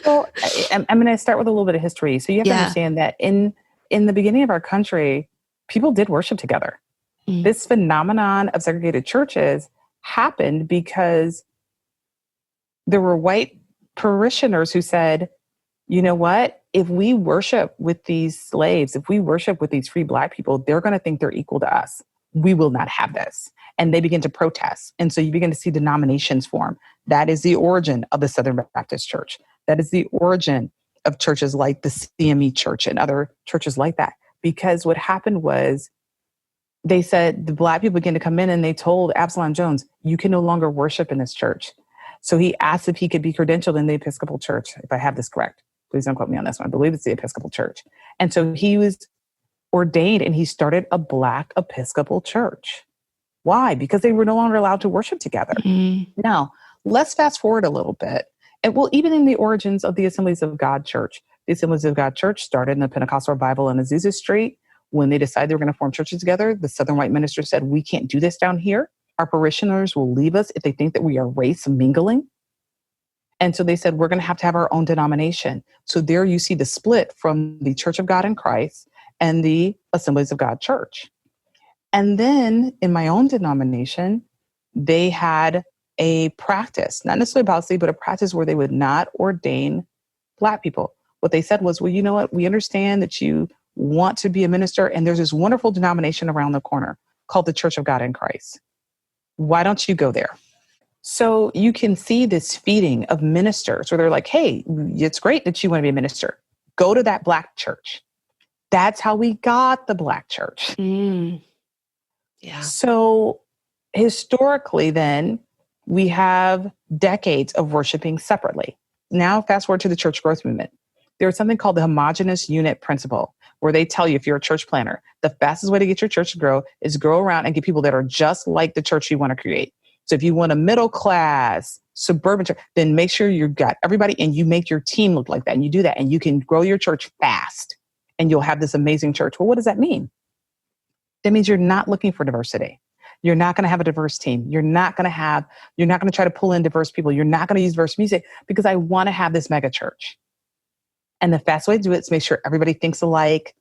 Well, I'm going to start with a little bit of history. So you have to understand that in the beginning of our country, people did worship together. Mm. This phenomenon of segregated churches happened because there were white parishioners who said, you know what? If we worship with these slaves, if we worship with these free Black people, they're going to think they're equal to us. We will not have this. And they begin to protest. And so you begin to see denominations form. That is the origin of the Southern Baptist Church. That is the origin of churches like the CME Church and other churches like that. Because what happened was, they said the Black people began to come in and they told Absalom Jones, you can no longer worship in this church. So he asked if he could be credentialed in the Episcopal Church, if I have this correct. Please don't quote me on this one. I believe it's the Episcopal Church. And so he was ordained and he started a Black Episcopal Church. Why? Because they were no longer allowed to worship together. Mm-hmm. Now, let's fast forward a little bit. And well, even in the origins of the Assemblies of God Church, the Assemblies of God Church started in the Pentecostal revival in Azusa Street. When they decided they were going to form churches together, the Southern white minister said, we can't do this down here. Our parishioners will leave us if they think that we are race mingling. And so they said, we're going to have our own denomination. So there you see the split from the Church of God in Christ and the Assemblies of God Church. And then in my own denomination, they had a practice, not necessarily policy, but a practice where they would not ordain Black people. What they said was, well, you know what? We understand that you want to be a minister, and there's this wonderful denomination around the corner called the Church of God in Christ. Why don't you go there? So you can see this feeding of ministers where they're like, hey, it's great that you want to be a minister. Go to that Black church. That's how we got the Black church. Mm. Yeah. So historically, then, we have decades of worshiping separately. Now, fast forward to the church growth movement. There's something called the homogeneous unit principle, where they tell you, if you're a church planner, the fastest way to get your church to grow is grow around and get people that are just like the church you want to create. So if you want a middle class suburban church, then make sure you've got everybody and you make your team look like that. And you do that and you can grow your church fast and you'll have this amazing church. Well, what does that mean? That means you're not looking for diversity. You're not going to have a diverse team. You're not going to try to pull in diverse people. You're not going to use diverse music because I want to have this mega church. And the fast way to do it is make sure everybody thinks alike,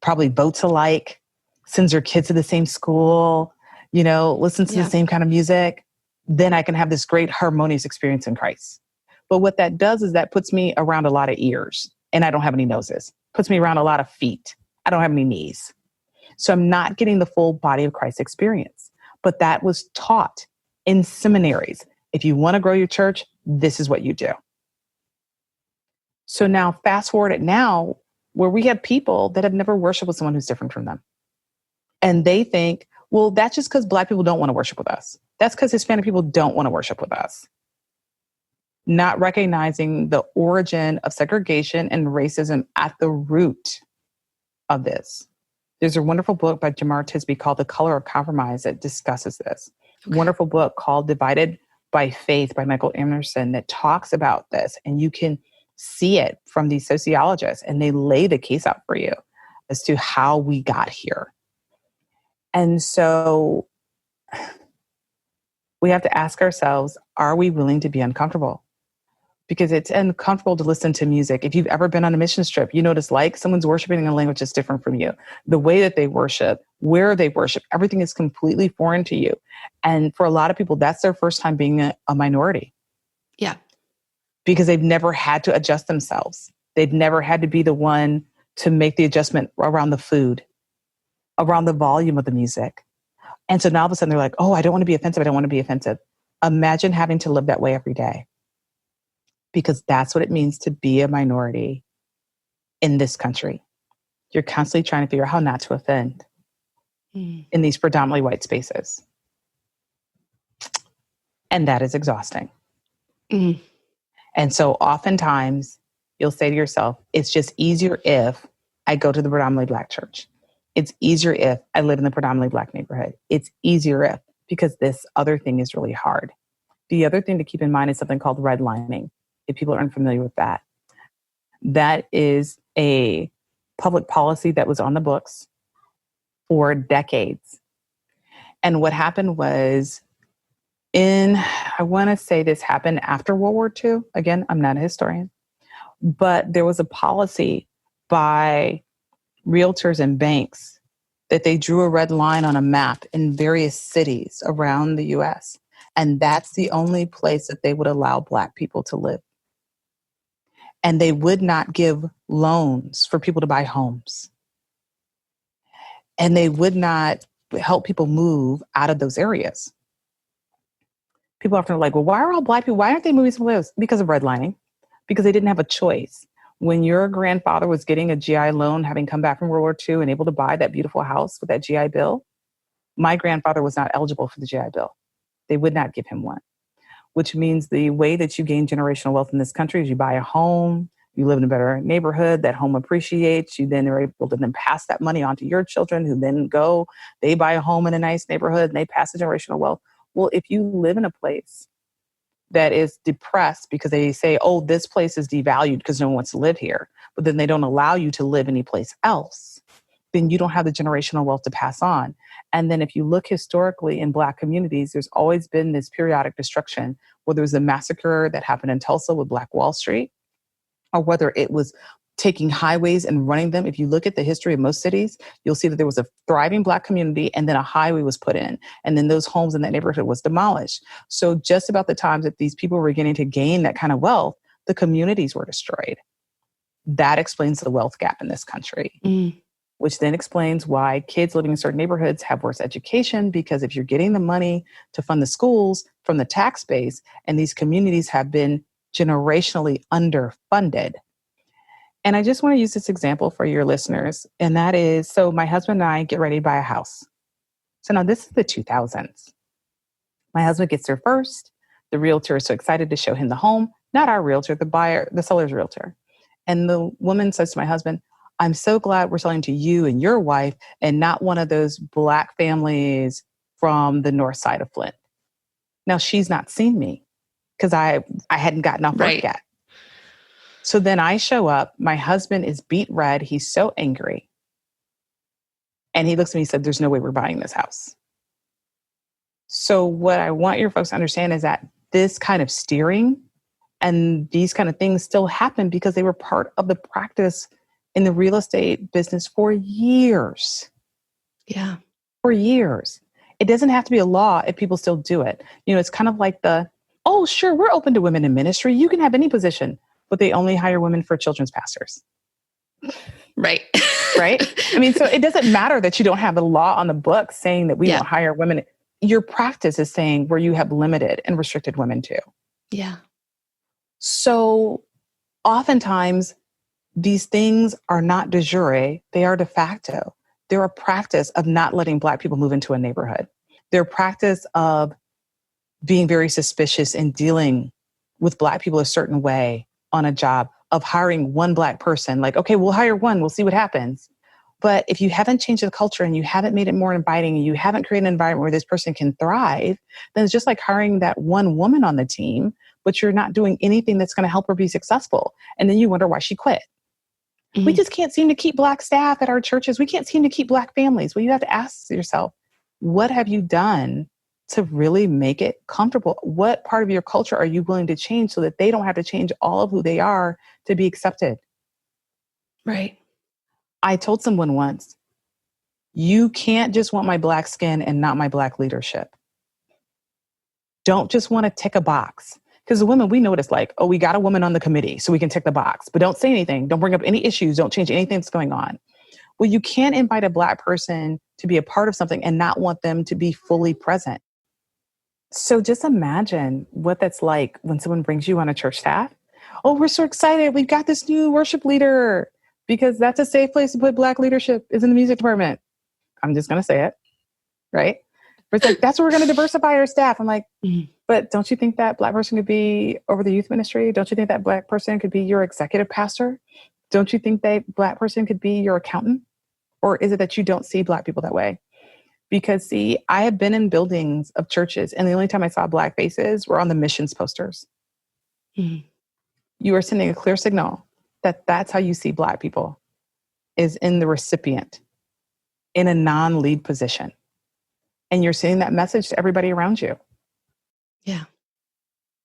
probably votes alike, sends their kids to the same school, listens to the same kind of music. Then I can have this great harmonious experience in Christ. But what that does is that puts me around a lot of ears and I don't have any noses. Puts me around a lot of feet. I don't have any knees. So I'm not getting the full body of Christ experience. But that was taught in seminaries. If you want to grow your church, this is what you do. So now fast forward it now where we have people that have never worshiped with someone who's different from them. And they think, well, that's just because Black people don't want to worship with us. That's because Hispanic people don't want to worship with us. Not recognizing the origin of segregation and racism at the root of this. There's a wonderful book by Jamar Tisby called The Color of Compromise that discusses this. Okay. Wonderful book called Divided by Faith by Michael Emerson that talks about this. And you can see it from these sociologists and they lay the case out for you as to how we got here. And so we have to ask ourselves, are we willing to be uncomfortable? Because it's uncomfortable to listen to music. If you've ever been on a mission trip, you notice like someone's worshiping in a language that's different from you. The way that they worship, where they worship, everything is completely foreign to you. And for a lot of people, that's their first time being a minority. Yeah. Because they've never had to adjust themselves. They've never had to be the one to make the adjustment around the food, around the volume of the music. And so now all of a sudden they're like, oh, I don't want to be offensive. I don't want to be offensive. Imagine having to live that way every day. Because that's what it means to be a minority in this country. You're constantly trying to figure out how not to offend in these predominantly white spaces. And that is exhausting. And so oftentimes you'll say to yourself, it's just easier if I go to the predominantly Black church. It's easier if I live in the predominantly Black neighborhood. It's easier if, because this other thing is really hard. The other thing to keep in mind is something called redlining. If people are unfamiliar with that, that is a public policy that was on the books for decades. And what happened was I want to say this happened after World War II. Again, I'm not a historian, but there was a policy by realtors and banks that they drew a red line on a map in various cities around the US. And that's the only place that they would allow Black people to live. And they would not give loans for people to buy homes. And they would not help people move out of those areas. People often are like, well, why are all Black people, why aren't they moving somewhere else? Because of redlining, because they didn't have a choice. When your grandfather was getting a GI loan, having come back from World War II and able to buy that beautiful house with that GI Bill, my grandfather was not eligible for the GI Bill. They would not give him one. Which means the way that you gain generational wealth in this country is you buy a home, you live in a better neighborhood, that home appreciates, you then are able to then pass that money on to your children who then go, they buy a home in a nice neighborhood and they pass the generational wealth. Well, if you live in a place that is depressed because they say, oh, this place is devalued because no one wants to live here, but then they don't allow you to live anyplace else, then you don't have the generational wealth to pass on. And then if you look historically in Black communities, there's always been this periodic destruction, whether it was a massacre that happened in Tulsa with Black Wall Street, or whether it was taking highways and running them. If you look at the history of most cities, you'll see that there was a thriving Black community and then a highway was put in. And then those homes in that neighborhood was demolished. So just about the time that these people were beginning to gain that kind of wealth, the communities were destroyed. That explains the wealth gap in this country. Which then explains why kids living in certain neighborhoods have worse education, because if you're getting the money to fund the schools from the tax base, and these communities have been generationally underfunded. And I just want to use this example for your listeners. And that is, so my husband and I get ready to buy a house. So now this is the 2000s. My husband gets there first. The realtor is so excited to show him the home, not our realtor, the seller's realtor. And the woman says to my husband, I'm so glad we're selling to you and your wife and not one of those Black families from the north side of Flint. Now, she's not seen me because I hadn't gotten off work yet. So then I show up. My husband is beet red. He's so angry. And he looks at me and said, there's no way we're buying this house. So what I want your folks to understand is that this kind of steering and these kind of things still happen because they were part of the practice in the real estate business for years. Yeah. For years. It doesn't have to be a law if people still do it. You know, it's kind of like oh, sure, we're open to women in ministry. You can have any position, but they only hire women for children's pastors. Right. Right? I mean, so it doesn't matter that you don't have a law on the books saying that we don't hire women. Your practice is saying where you have limited and restricted women too. Yeah. So oftentimes, these things are not de jure, they are de facto. They're a practice of not letting Black people move into a neighborhood. They're a practice of being very suspicious and dealing with Black people a certain way on a job, of hiring one Black person. Like, okay, we'll hire one, we'll see what happens. But if you haven't changed the culture and you haven't made it more inviting and you haven't created an environment where this person can thrive, then it's just like hiring that one woman on the team, but you're not doing anything that's going to help her be successful. And then you wonder why she quit. We just can't seem to keep Black staff at our churches. We can't seem to keep Black families. Well, you have to ask yourself, what have you done to really make it comfortable? What part of your culture are you willing to change so that they don't have to change all of who they are to be accepted? Right. I told someone once, you can't just want my Black skin and not my Black leadership. Don't just want to tick a box. Because the women, we know what it's like. Oh, we got a woman on the committee, so we can tick the box. But don't say anything. Don't bring up any issues. Don't change anything that's going on. Well, you can't invite a Black person to be a part of something and not want them to be fully present. So just imagine what that's like when someone brings you on a church staff. Oh, we're so excited. We've got this new worship leader, because that's a safe place to put Black leadership, is in the music department. I'm just going to say it, right? But it's like, that's where we're going to diversify our staff. I'm like, but don't you think that Black person could be over the youth ministry? Don't you think that Black person could be your executive pastor? Don't you think that Black person could be your accountant? Or is it that you don't see Black people that way? Because see, I have been in buildings of churches, and the only time I saw Black faces were on the missions posters. You are sending a clear signal that that's how you see Black people, is in the recipient, in a non-lead position. And you're sending that message to everybody around you. Yeah.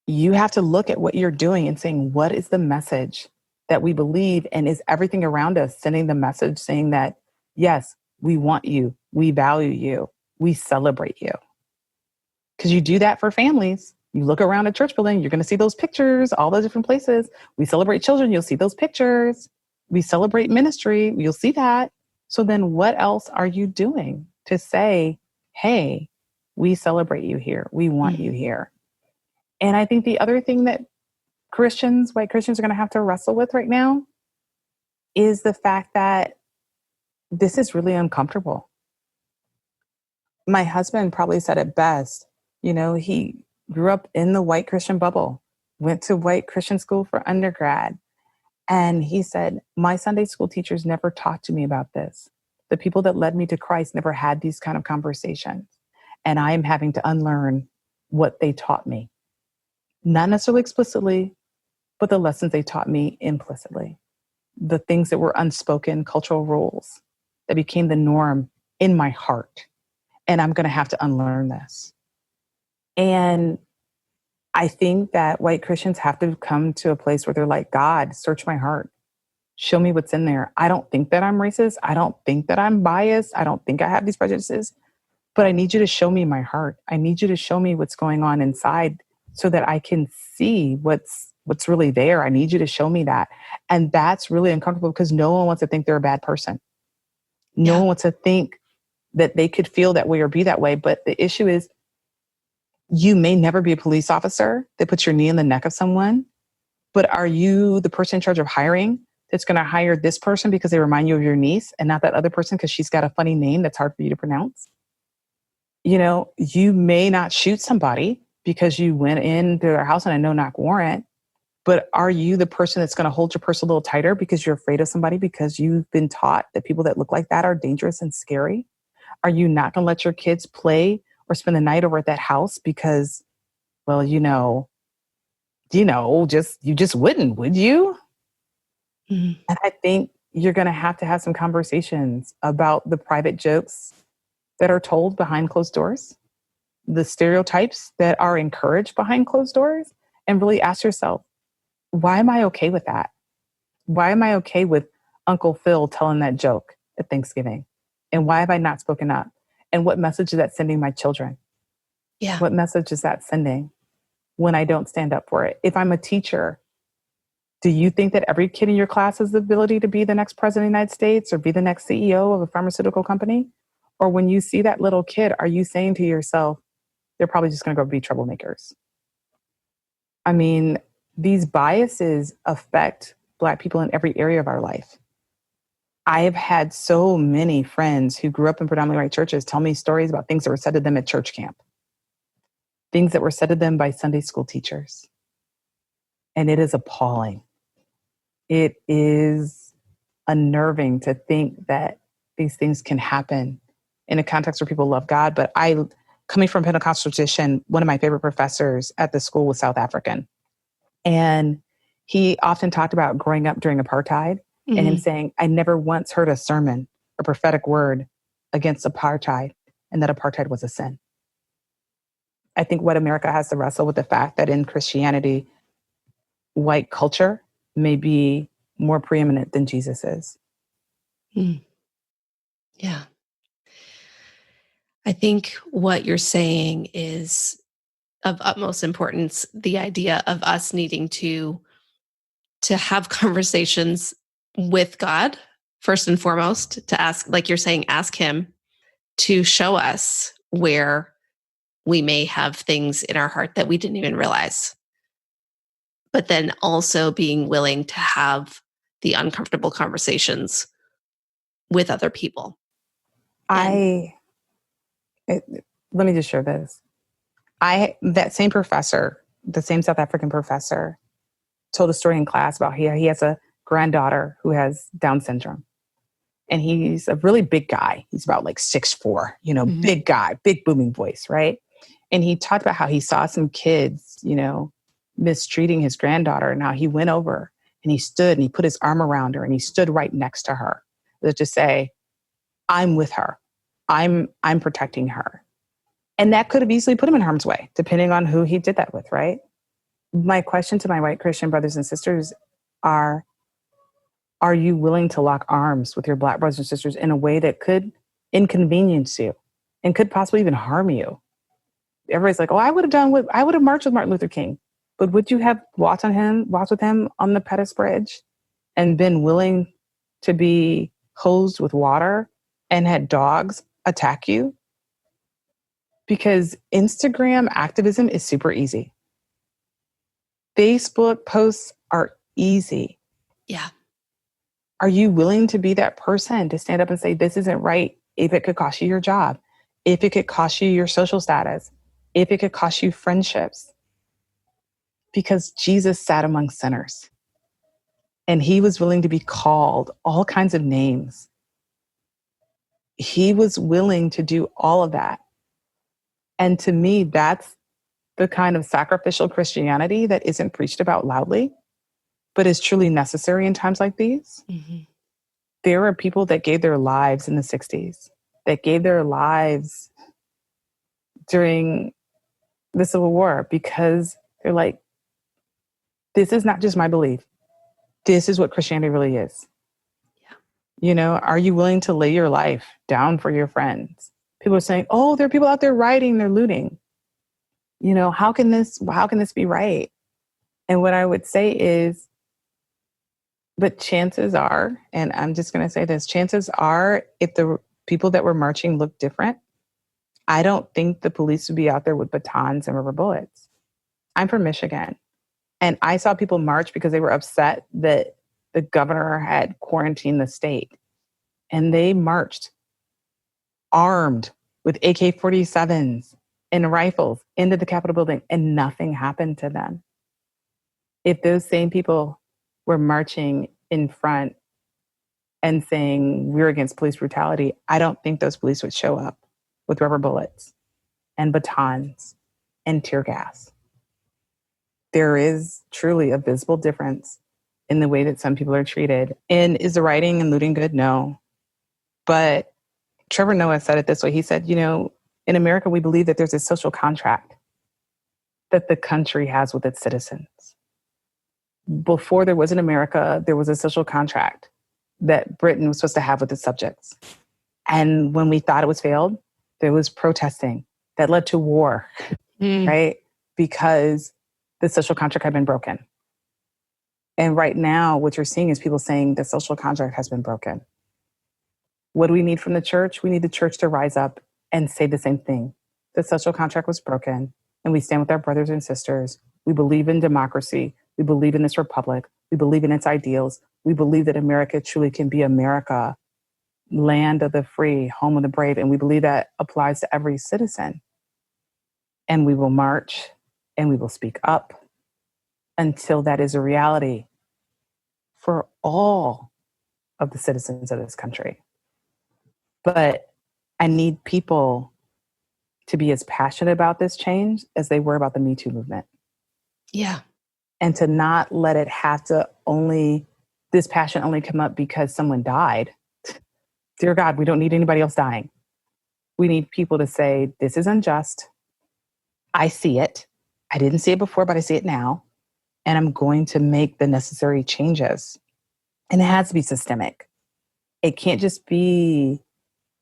You have to look at what you're doing and saying, what is the message that we believe? And is everything around us sending the message saying that, yes, we want you, we value you, we celebrate you? Because you do that for families. You look around a church building, you're going to see those pictures, all those different places. We celebrate children, you'll see those pictures. We celebrate ministry, you'll see that. So then what else are you doing to say, hey, we celebrate you here, we want you here? And I think the other thing that white Christians are going to have to wrestle with right now is the fact that this is really uncomfortable. My husband probably said it best. You know, he grew up in the white Christian bubble, went to white Christian school for undergrad. And he said, my Sunday school teachers never talked to me about this. The people that led me to Christ never had these kind of conversations. And I am having to unlearn what they taught me. Not necessarily explicitly, but the lessons they taught me implicitly. The things that were unspoken cultural rules that became the norm in my heart. And I'm going to have to unlearn this. And I think that white Christians have to come to a place where they're like, God, search my heart. Show me what's in there. I don't think that I'm racist. I don't think that I'm biased. I don't think I have these prejudices. But I need you to show me my heart. I need you to show me what's going on inside so that I can see what's really there. I need you to show me that. And that's really uncomfortable because no one wants to think they're a bad person. No one wants to think that they could feel that way or be that way. But the issue is, you may never be a police officer that puts your knee in the neck of someone, but are you the person in charge of hiring that's going to hire this person because they remind you of your niece and not that other person because she's got a funny name that's hard for you to pronounce? You know, you may not shoot somebody because you went into their house on a no-knock warrant, but are you the person that's going to hold your purse a little tighter because you're afraid of somebody because you've been taught that people that look like that are dangerous and scary? Are you not going to let your kids play or spend the night over at that house because, well, you just wouldn't, would you? And I think you're going to have some conversations about the private jokes that are told behind closed doors, the stereotypes that are encouraged behind closed doors, and really ask yourself, why am I okay with that? Why am I okay with Uncle Phil telling that joke at Thanksgiving? And why have I not spoken up? And what message is that sending my children? Yeah. What message is that sending when I don't stand up for it? If I'm a teacher, do you think that every kid in your class has the ability to be the next president of the United States or be the next CEO of a pharmaceutical company? Or when you see that little kid, are you saying to yourself, they're probably just going to go be troublemakers? I mean, these biases affect Black people in every area of our life. I have had so many friends who grew up in predominantly white churches tell me stories about things that were said to them at church camp, things that were said to them by Sunday school teachers. And it is appalling. It is unnerving to think that these things can happen in a context where people love God. But coming from Pentecostal tradition, one of my favorite professors at the school was South African. And he often talked about growing up during apartheid and him saying, I never once heard a sermon or prophetic word against apartheid and that apartheid was a sin. I think what America has to wrestle with the fact that in Christianity, white culture may be more preeminent than Jesus is. Mm. Yeah. I think what you're saying is of utmost importance, the idea of us needing to have conversations with God first and foremost, to ask, like you're saying, ask him to show us where we may have things in our heart that we didn't even realize. But then also being willing to have the uncomfortable conversations with other people. Let me just share this. That same professor, the same South African professor, told a story in class about he has a granddaughter who has Down syndrome. And he's a really big guy. He's about like 6'4", big guy, big booming voice, right? And he talked about how he saw some kids, mistreating his granddaughter. And how he went over and he stood and he put his arm around her and he stood right next to her to say, I'm with her. I'm protecting her. And that could have easily put him in harm's way, depending on who he did that with, right? My question to my white Christian brothers and sisters are you willing to lock arms with your black brothers and sisters in a way that could inconvenience you and could possibly even harm you? Everybody's like, oh, I would have marched with Martin Luther King. But would you have walked with him on the Pettus Bridge and been willing to be hosed with water and had dogs attack you? Because Instagram activism is super easy. Facebook posts are easy. Yeah. Are you willing to be that person to stand up and say, this isn't right, if it could cost you your job, if it could cost you your social status, if it could cost you friendships? Because Jesus sat among sinners and he was willing to be called all kinds of names. He was willing to do all of that. And to me, that's the kind of sacrificial Christianity that isn't preached about loudly, but is truly necessary in times like these. Mm-hmm. There are people that gave their lives in the 60s, that gave their lives during the Civil War, because they're like, this is not just my belief. This is what Christianity really is. Yeah. Are you willing to lay your life down for your friends? People are saying, oh, there are people out there rioting, they're looting. How can this be right? And what I would say is, but chances are, and I'm just going to say this, chances are, if the people that were marching looked different, I don't think the police would be out there with batons and rubber bullets. I'm from Michigan, and I saw people march because they were upset that the governor had quarantined the state. And they marched armed with AK-47s and rifles into the Capitol building, and nothing happened to them. If those same people were marching in front and saying we're against police brutality, I don't think those police would show up with rubber bullets and batons and tear gas. There is truly a visible difference in the way that some people are treated. And is the rioting and looting good? No. But Trevor Noah said it this way. He said, in America, we believe that there's a social contract that the country has with its citizens. Before there was an America, there was a social contract that Britain was supposed to have with its subjects. And when we thought it was failed, there was protesting that led to war, right? Because the social contract had been broken. And right now, what you're seeing is people saying the social contract has been broken. What do we need from the church? We need the church to rise up and say the same thing. The social contract was broken, and we stand with our brothers and sisters. We believe in democracy. We believe in this republic. We believe in its ideals. We believe that America truly can be America, land of the free, home of the brave. And we believe that applies to every citizen. And we will march and we will speak up until that is a reality for all of the citizens of this country. But I need people to be as passionate about this change as they were about the Me Too movement. Yeah. And to not let it have to this passion only come up because someone died. Dear God, we don't need anybody else dying. We need people to say, this is unjust. I see it. I didn't see it before, but I see it now. And I'm going to make the necessary changes. And it has to be systemic. It can't just be,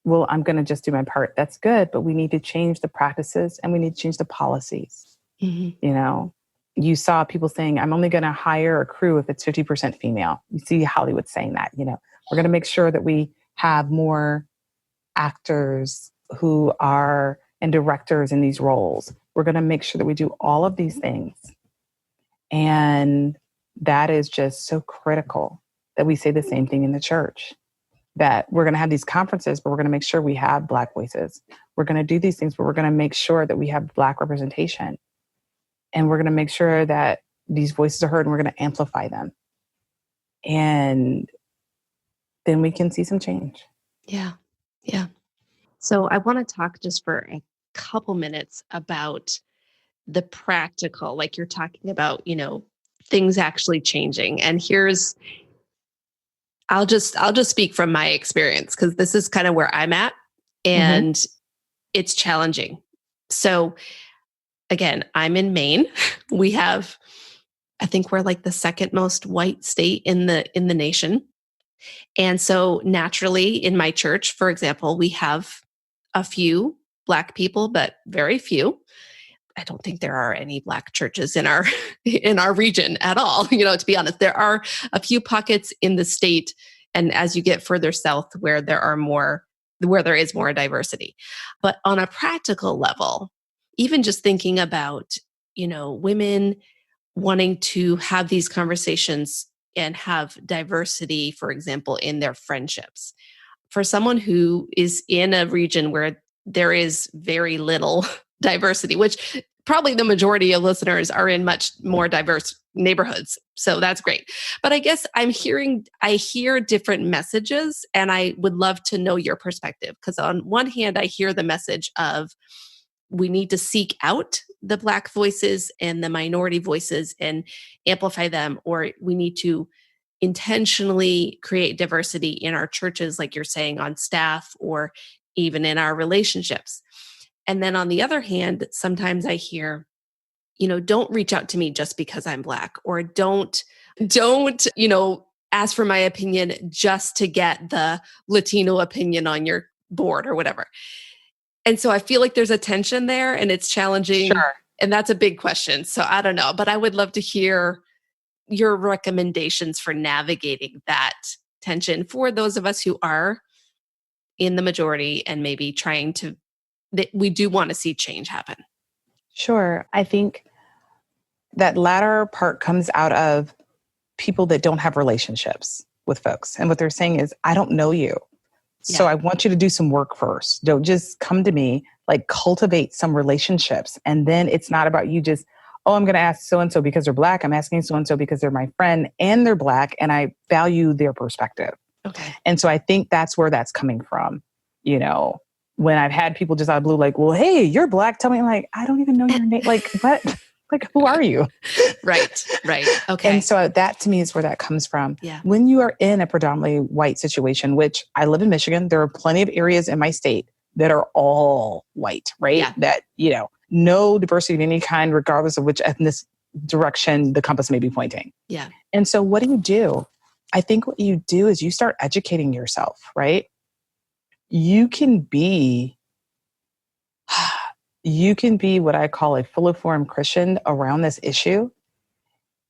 well, I'm going to just do my part. That's good, but we need to change the practices and we need to change the policies. Mm-hmm. You know, you saw people saying, I'm only going to hire a crew if it's 50% female. You see Hollywood saying that, you know, we're going to make sure that we have more actors who are and directors in these roles. We're going to make sure that we do all of these things. And that is just so critical that we say the same thing in the church, that we're going to have these conferences, but we're going to make sure we have Black voices. We're going to do these things, but we're going to make sure that we have Black representation. And we're going to make sure that these voices are heard and we're going to amplify them. And then we can see some change. Yeah. Yeah. So I want to talk just for a couple minutes about the practical, like you're talking about, you know, things actually changing. And I'll just speak from my experience, because this is kind of where I'm at, and it's challenging. So again, I'm in Maine. We have, I think we're like the second most white state in the nation. And so naturally in my church, for example, we have a few Black people, but very few. I don't think there are any Black churches in our region at all. You know, to be honest, there are a few pockets in the state, and as you get further south, where there is more diversity. But on a practical level, even just thinking about, you know, women wanting to have these conversations and have diversity, for example, in their friendships. For someone who is in a region where there is very little diversity, which probably the majority of listeners are in much more diverse neighborhoods. So that's great. But I guess I hear different messages, and I would love to know your perspective. Because on one hand, I hear the message of we need to seek out the Black voices and the minority voices and amplify them, or we need to intentionally create diversity in our churches, like you're saying, on staff or even in our relationships. And then on the other hand, sometimes I hear, you know, don't reach out to me just because I'm Black, or don't, you know, ask for my opinion just to get the Latino opinion on your board or whatever. And so I feel like there's a tension there, and it's challenging. Sure. And that's a big question. So I don't know, but I would love to hear your recommendations for navigating that tension for those of us who are in the majority and maybe that we do want to see change happen. Sure. I think that latter part comes out of people that don't have relationships with folks. And what they're saying is, I don't know you. So I want you to do some work first. Don't just come to me, like cultivate some relationships. And then it's not about you just, oh, I'm going to ask so-and-so because they're Black. I'm asking so-and-so because they're my friend and they're Black and I value their perspective. Okay. And so I think that's where that's coming from. You know, when I've had people just out of blue, like, well, hey, you're Black. Tell me, I'm like, I don't even know your name. Like, what? Like, who are you? Right. Okay. And so that to me is where that comes from. Yeah. When you are in a predominantly white situation, which I live in Michigan, there are plenty of areas in my state that are all white, right? Yeah. That, you know, no diversity of any kind, regardless of which ethnic direction the compass may be pointing. Yeah. And so what do? I think what you do is you start educating yourself, right? You can be what I call a fully formed Christian around this issue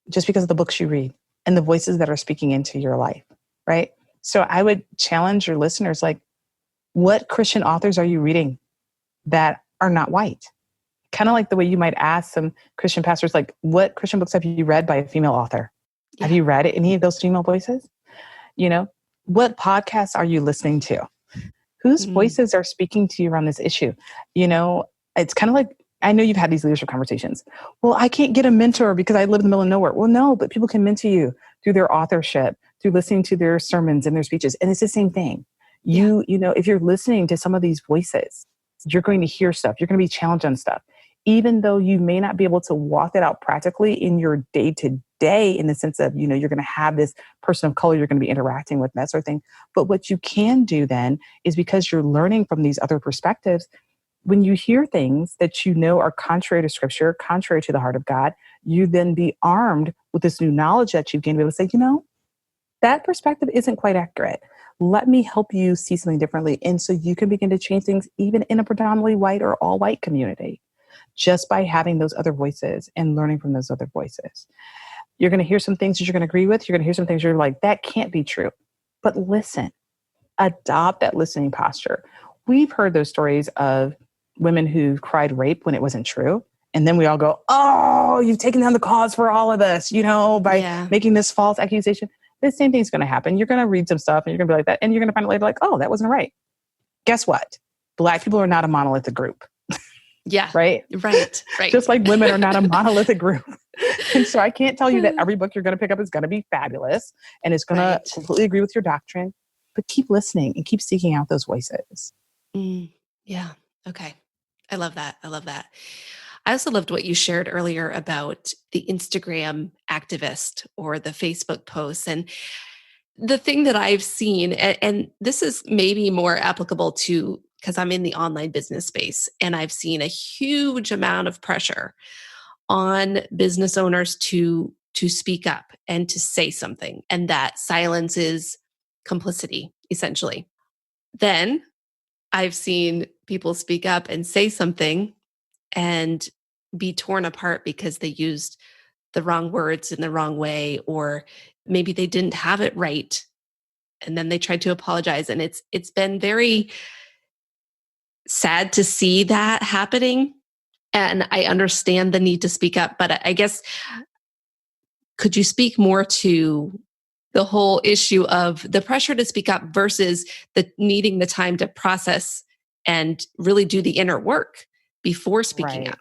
just because of the books you read and the voices that are speaking into your life, right? So I would challenge your listeners, like, what Christian authors are you reading that are not white? Kind of like the way you might ask some Christian pastors, like, what Christian books have you read by a female author? Yeah. Have you read any of those female voices? You know, what podcasts are you listening to? Whose voices are speaking to you around this issue? You know, it's kind of like, I know you've had these leadership conversations. Well, I can't get a mentor because I live in the middle of nowhere. Well, no, but people can mentor you through their authorship, through listening to their sermons and their speeches. And it's the same thing. You know, if you're listening to some of these voices, you're going to hear stuff. You're going to be challenged on stuff, even though you may not be able to walk that out practically in your day to day, in the sense of, you know, you're going to have this person of color you're going to be interacting with, that sort of thing. But what you can do then is, because you're learning from these other perspectives, When you hear things that you know are contrary to scripture, contrary to the heart of God, you then be armed with this new knowledge that you've gained to be able to say, that perspective isn't quite accurate. Let me help you see something differently. And so you can begin to change things even in a predominantly white or all white community, just by having those other voices and learning from those other voices. You're going to hear some things that you're going to agree with. You're going to hear some things you're like, that can't be true. But listen, adopt that listening posture. We've heard those stories of women who cried rape when it wasn't true. And then we all go, oh, you've taken down the cause for all of us, by making this false accusation. The same thing's going to happen. You're going to read some stuff and you're going to be like that. And you're going to find it later like, oh, that wasn't right. Guess what? Black people are not a monolithic group. Yeah. Right. Just like women are not a monolithic group. And so I can't tell you that every book you're going to pick up is going to be fabulous and it's going to completely agree with your doctrine, but keep listening and keep seeking out those voices. Yeah. Okay. I love that. I also loved what you shared earlier about the Instagram activist or the Facebook posts. And the thing that I've seen, and this is maybe more applicable to, because I'm in the online business space, and I've seen a huge amount of pressure on business owners to speak up and to say something, and that silence is complicity, essentially. Then I've seen people speak up and say something and be torn apart because they used the wrong words in the wrong way, or maybe they didn't have it right. And then they tried to apologize. And it's been very sad to see that happening. And I understand the need to speak up, but I guess, could you speak more to the whole issue of the pressure to speak up versus the needing the time to process and really do the inner work before speaking up?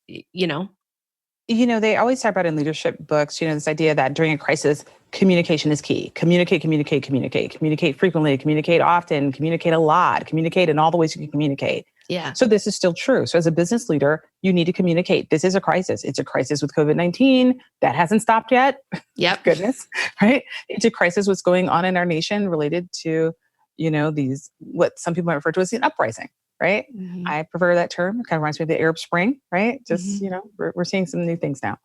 They always talk about in leadership books, this idea that during a crisis, communication is key. Communicate frequently, communicate often, communicate a lot, communicate in all the ways you can communicate. Yeah. So this is still true. So as a business leader, you need to communicate. This is a crisis. It's a crisis with COVID-19. That hasn't stopped yet. Yep. Goodness, right? It's a crisis what's going on in our nation related to, these, what some people might refer to as an uprising, right? Mm-hmm. I prefer that term. It kind of reminds me of the Arab Spring, right? Just, we're seeing some new things now.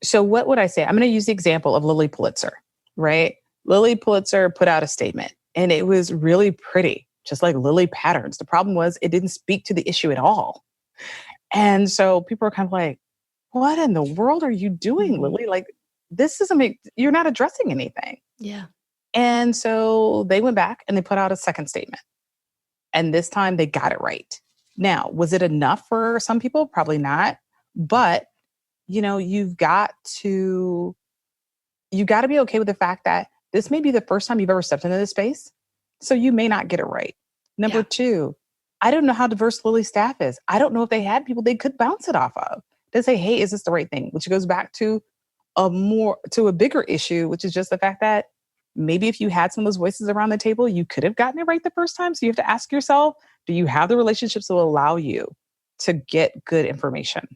So what would I say? I'm going to use the example of Lily Pulitzer, right? Lily Pulitzer put out a statement and it was really pretty, just like Lily Patterns. The problem was it didn't speak to the issue at all. And so people are kind of like, what in the world are you doing, Lily? Like, this doesn't you're not addressing anything. Yeah. And so they went back and they put out a second statement. And this time they got it right. Now, was it enough for some people? Probably not. But, you've got to be okay with the fact that this may be the first time you've ever stepped into this space. So you may not get it right. Number two, I don't know how diverse Lily's staff is. I don't know if they had people they could bounce it off of to say, hey, is this the right thing? Which goes back to a bigger issue, which is just the fact that maybe if you had some of those voices around the table, you could have gotten it right the first time. So you have to ask yourself, do you have the relationships that will allow you to get good information?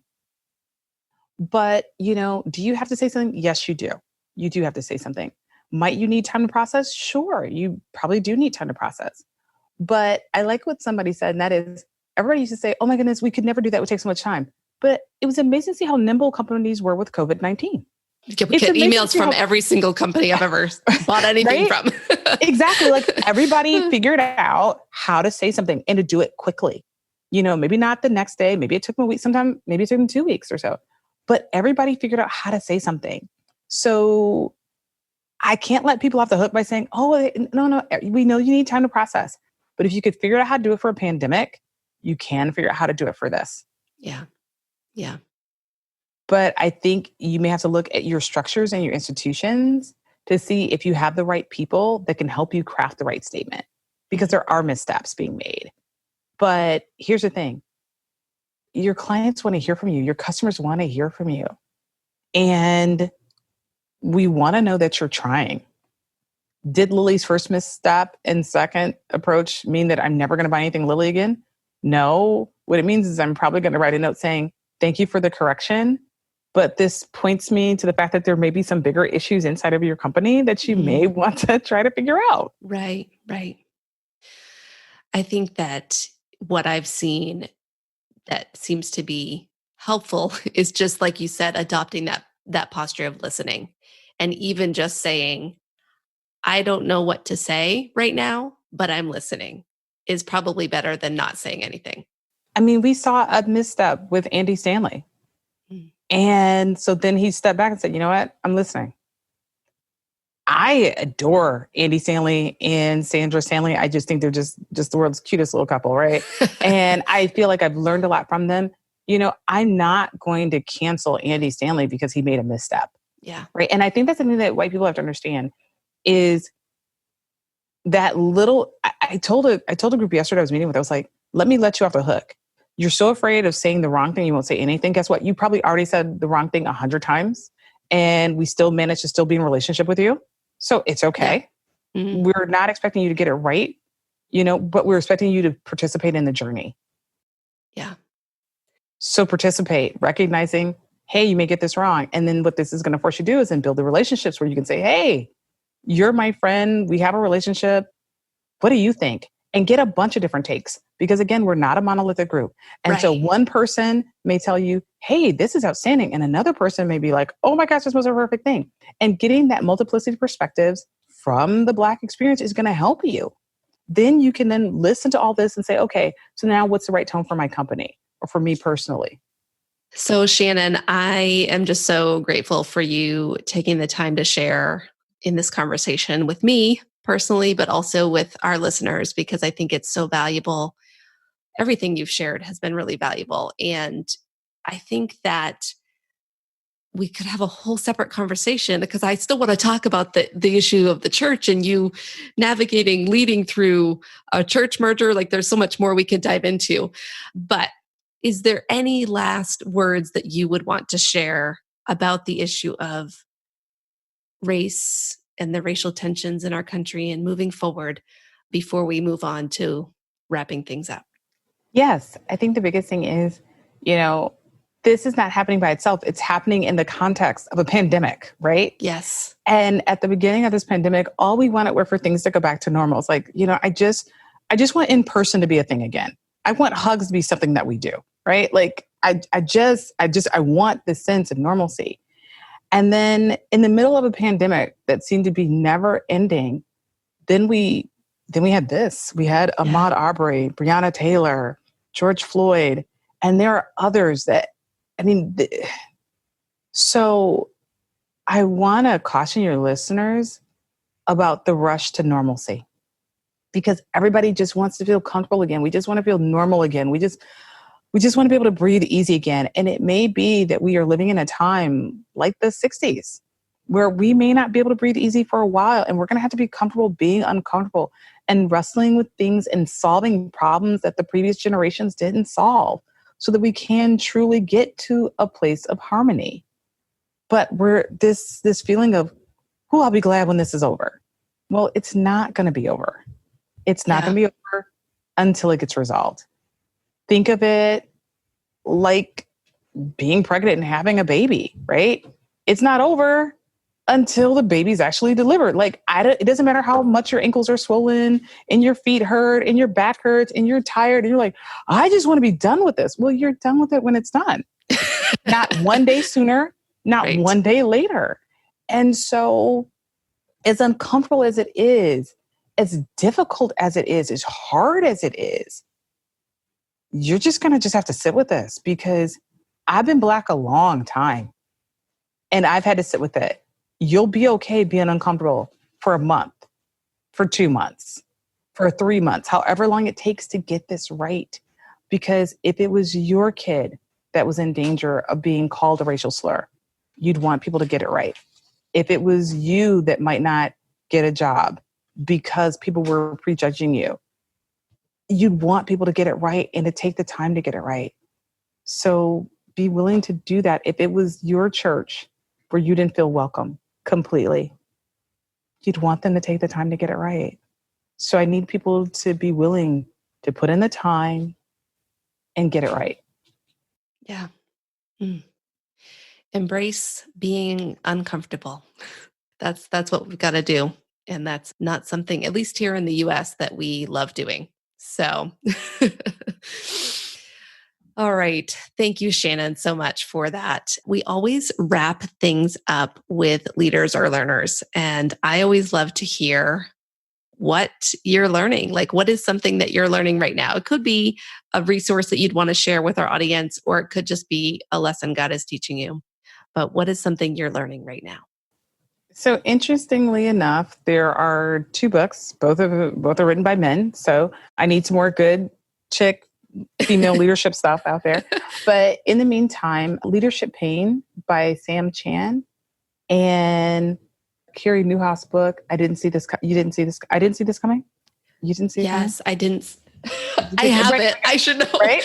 But, do you have to say something? Yes, you do. You do have to say something. Might you need time to process? Sure, you probably do need time to process. But I like what somebody said, and that is, everybody used to say, oh my goodness, we could never do that. It would take so much time. But it was amazing to see how nimble companies were with COVID-19. We get emails from every single company I've ever bought anything from. Exactly. Like everybody figured out how to say something and to do it quickly. Maybe not the next day. Maybe it took them a week. Sometime, maybe it took them 2 weeks or so. But everybody figured out how to say something. So I can't let people off the hook by saying, oh, no, we know you need time to process. But if you could figure out how to do it for a pandemic, you can figure out how to do it for this. Yeah. Yeah. But I think you may have to look at your structures and your institutions to see if you have the right people that can help you craft the right statement, because there are missteps being made. But here's the thing. Your clients want to hear from you. Your customers want to hear from you. And we want to know that you're trying. Did Lily's first misstep and second approach mean that I'm never going to buy anything Lily again? No. What it means is I'm probably going to write a note saying, thank you for the correction. But this points me to the fact that there may be some bigger issues inside of your company that you may want to try to figure out. Right. I think that what I've seen that seems to be helpful is just like you said, adopting that posture of listening. And even just saying, I don't know what to say right now, but I'm listening is probably better than not saying anything. I mean, we saw a misstep with Andy Stanley. Mm. And so then he stepped back and said, you know what? I'm listening. I adore Andy Stanley and Sandra Stanley. I just think they're just the world's cutest little couple, right? And I feel like I've learned a lot from them. I'm not going to cancel Andy Stanley because he made a misstep. Yeah. Right. And I think that's something that white people have to understand is that little, I told a group yesterday I was meeting with, I was like, let me let you off the hook. You're so afraid of saying the wrong thing, you won't say anything. Guess what? You probably already said the wrong thing 100 times and we still managed to still be in a relationship with you. So it's okay. Yeah. Mm-hmm. We're not expecting you to get it right, but we're expecting you to participate in the journey. Yeah. So participate, recognizing, hey, you may get this wrong. And then what this is going to force you to do is then build the relationships where you can say, hey, you're my friend. We have a relationship. What do you think? And get a bunch of different takes. Because again, we're not a monolithic group. And so one person may tell you, hey, this is outstanding. And another person may be like, oh my gosh, this was a perfect thing. And getting that multiplicity of perspectives from the Black experience is going to help you. Then you can then listen to all this and say, okay, so now what's the right tone for my company or for me personally? So Shannon, I am just so grateful for you taking the time to share in this conversation with me personally, but also with our listeners, because I think it's so valuable. Everything you've shared has been really valuable. And I think that we could have a whole separate conversation because I still want to talk about the issue of the church and you navigating, leading through a church merger. Like there's so much more we could dive into. But is there any last words that you would want to share about the issue of race and the racial tensions in our country and moving forward before we move on to wrapping things up? Yes, I think the biggest thing is, this is not happening by itself. It's happening in the context of a pandemic, right? Yes. And at the beginning of this pandemic, all we wanted were for things to go back to normal. It's like, I just want in person to be a thing again. I want hugs to be something that we do, right? Like I want this sense of normalcy. And then in the middle of a pandemic that seemed to be never ending, then we had this. We had Ahmaud Arbery, Breonna Taylor, George Floyd, and there are others that, so I want to caution your listeners about the rush to normalcy because everybody just wants to feel comfortable again. We just want to feel normal again. We just want to be able to breathe easy again. And it may be that we are living in a time like the 60s where we may not be able to breathe easy for a while. And we're going to have to be comfortable being uncomfortable and wrestling with things and solving problems that the previous generations didn't solve so that we can truly get to a place of harmony. But we're this feeling of, I'll be glad when this is over. Well, it's not going to be over. It's not going to be over until it gets resolved. Think of it like being pregnant and having a baby, right? It's not over until the baby's actually delivered. Like, it doesn't matter how much your ankles are swollen and your feet hurt and your back hurts and you're tired and you're like, I just want to be done with this. Well, you're done with it when it's done. Not one day sooner, not one day later. And so as uncomfortable as it is, as difficult as it is, as hard as it is, you're just going to just have to sit with this because I've been Black a long time and I've had to sit with it. You'll be okay being uncomfortable for a month, for 2 months, for 3 months, however long it takes to get this right. Because if it was your kid that was in danger of being called a racial slur, you'd want people to get it right. If it was you that might not get a job because people were prejudging you, you'd want people to get it right and to take the time to get it right. So be willing to do that. If it was your church where you didn't feel welcome completely, you'd want them to take the time to get it right. So I need people to be willing to put in the time and get it right. Yeah. Embrace being uncomfortable. That's what we've got to do. And that's not something, at least here in the US, that we love doing. So, All right. Thank you, Shannon, so much for that. We always wrap things up with leaders or learners. And I always love to hear what you're learning. Like, what is something that you're learning right now? It could be a resource that you'd want to share with our audience, or it could just be a lesson God is teaching you. But what is something you're learning right now? So interestingly enough, there are two books. Both are written by men. So I need some more good chick female leadership stuff out there. But in the meantime, Leadership Pain by Sam Chan and Carrie Newhouse book. I didn't see this. You didn't see this. I didn't see this coming. You didn't see it coming? Yes, I didn't. I have it. I should know. Right?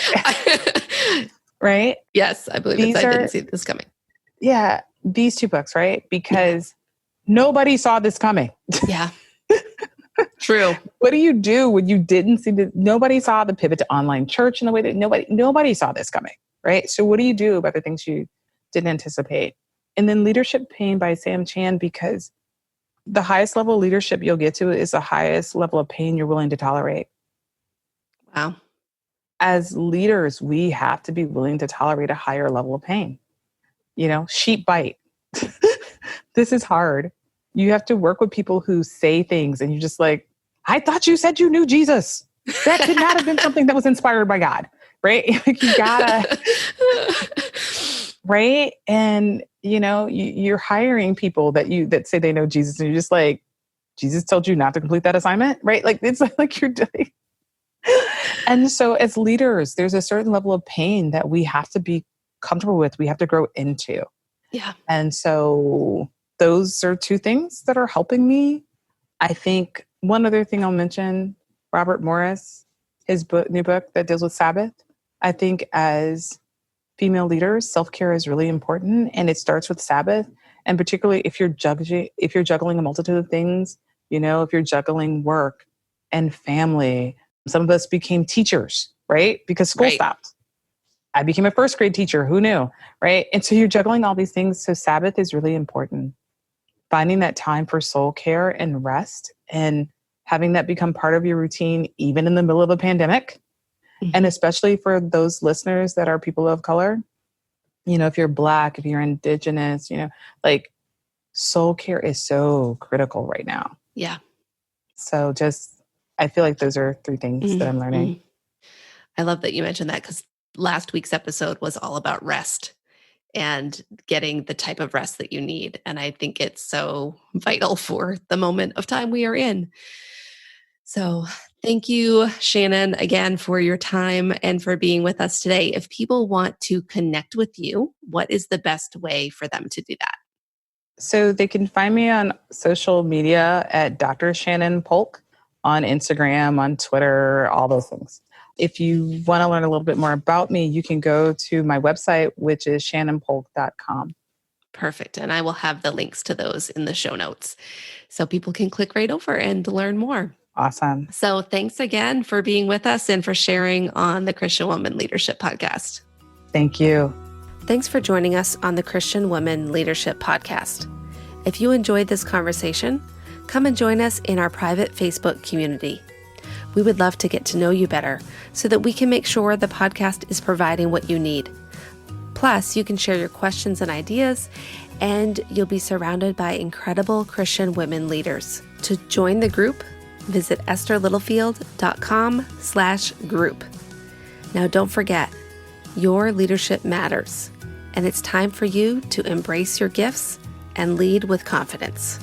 Right? Yes, I believe I didn't see this coming. Yeah, these two books, right? Because nobody saw this coming. Yeah. True. What do you do when you didn't see nobody saw the pivot to online church in the way that nobody saw this coming, right? So what do you do about the things you didn't anticipate? And then Leadership Pain by Sam Chan, because the highest level of leadership you'll get to is the highest level of pain you're willing to tolerate. Wow. As leaders, we have to be willing to tolerate a higher level of pain. Sheep bite. This is hard. You have to work with people who say things and you're just like, I thought you said you knew Jesus. That could not have been something that was inspired by God, right? You gotta, right? And, you're hiring people that say they know Jesus and you're just like, Jesus told you not to complete that assignment, right? Like, it's like you're doing. And so as leaders, there's a certain level of pain that we have to be comfortable with. We have to grow into. Yeah. And so those are two things that are helping me. I think one other thing I'll mention, Robert Morris, his new book that deals with Sabbath. I think as female leaders, self-care is really important, and it starts with Sabbath. And particularly if you're juggling a multitude of things, if you're juggling work and family. Some of us became teachers, right? Because school stopped. I became a first grade teacher. Who knew, right? And so you're juggling all these things. So Sabbath is really important. Finding that time for soul care and rest and having that become part of your routine, even in the middle of a pandemic. Mm-hmm. And especially for those listeners that are people of color, if you're Black, if you're Indigenous, like soul care is so critical right now. Yeah. So I feel like those are three things that I'm learning. I love that you mentioned that, because last week's episode was all about rest and getting the type of rest that you need. And I think it's so vital for the moment of time we are in. So thank you, Shannon, again, for your time and for being with us today. If people want to connect with you, what is the best way for them to do that? So they can find me on social media at Dr. Shannon Polk on Instagram, on Twitter, all those things. If you want to learn a little bit more about me, you can go to my website, which is shannonpolk.com. Perfect. And I will have the links to those in the show notes so people can click right over and learn more. Awesome. So thanks again for being with us and for sharing on the Christian Woman Leadership Podcast. Thank you. Thanks for joining us on the Christian Woman Leadership Podcast. If you enjoyed this conversation, come and join us in our private Facebook community. We would love to get to know you better so that we can make sure the podcast is providing what you need. Plus, you can share your questions and ideas, and you'll be surrounded by incredible Christian women leaders. To join the group, visit estherlittlefield.com/group. Now, don't forget, your leadership matters, and it's time for you to embrace your gifts and lead with confidence.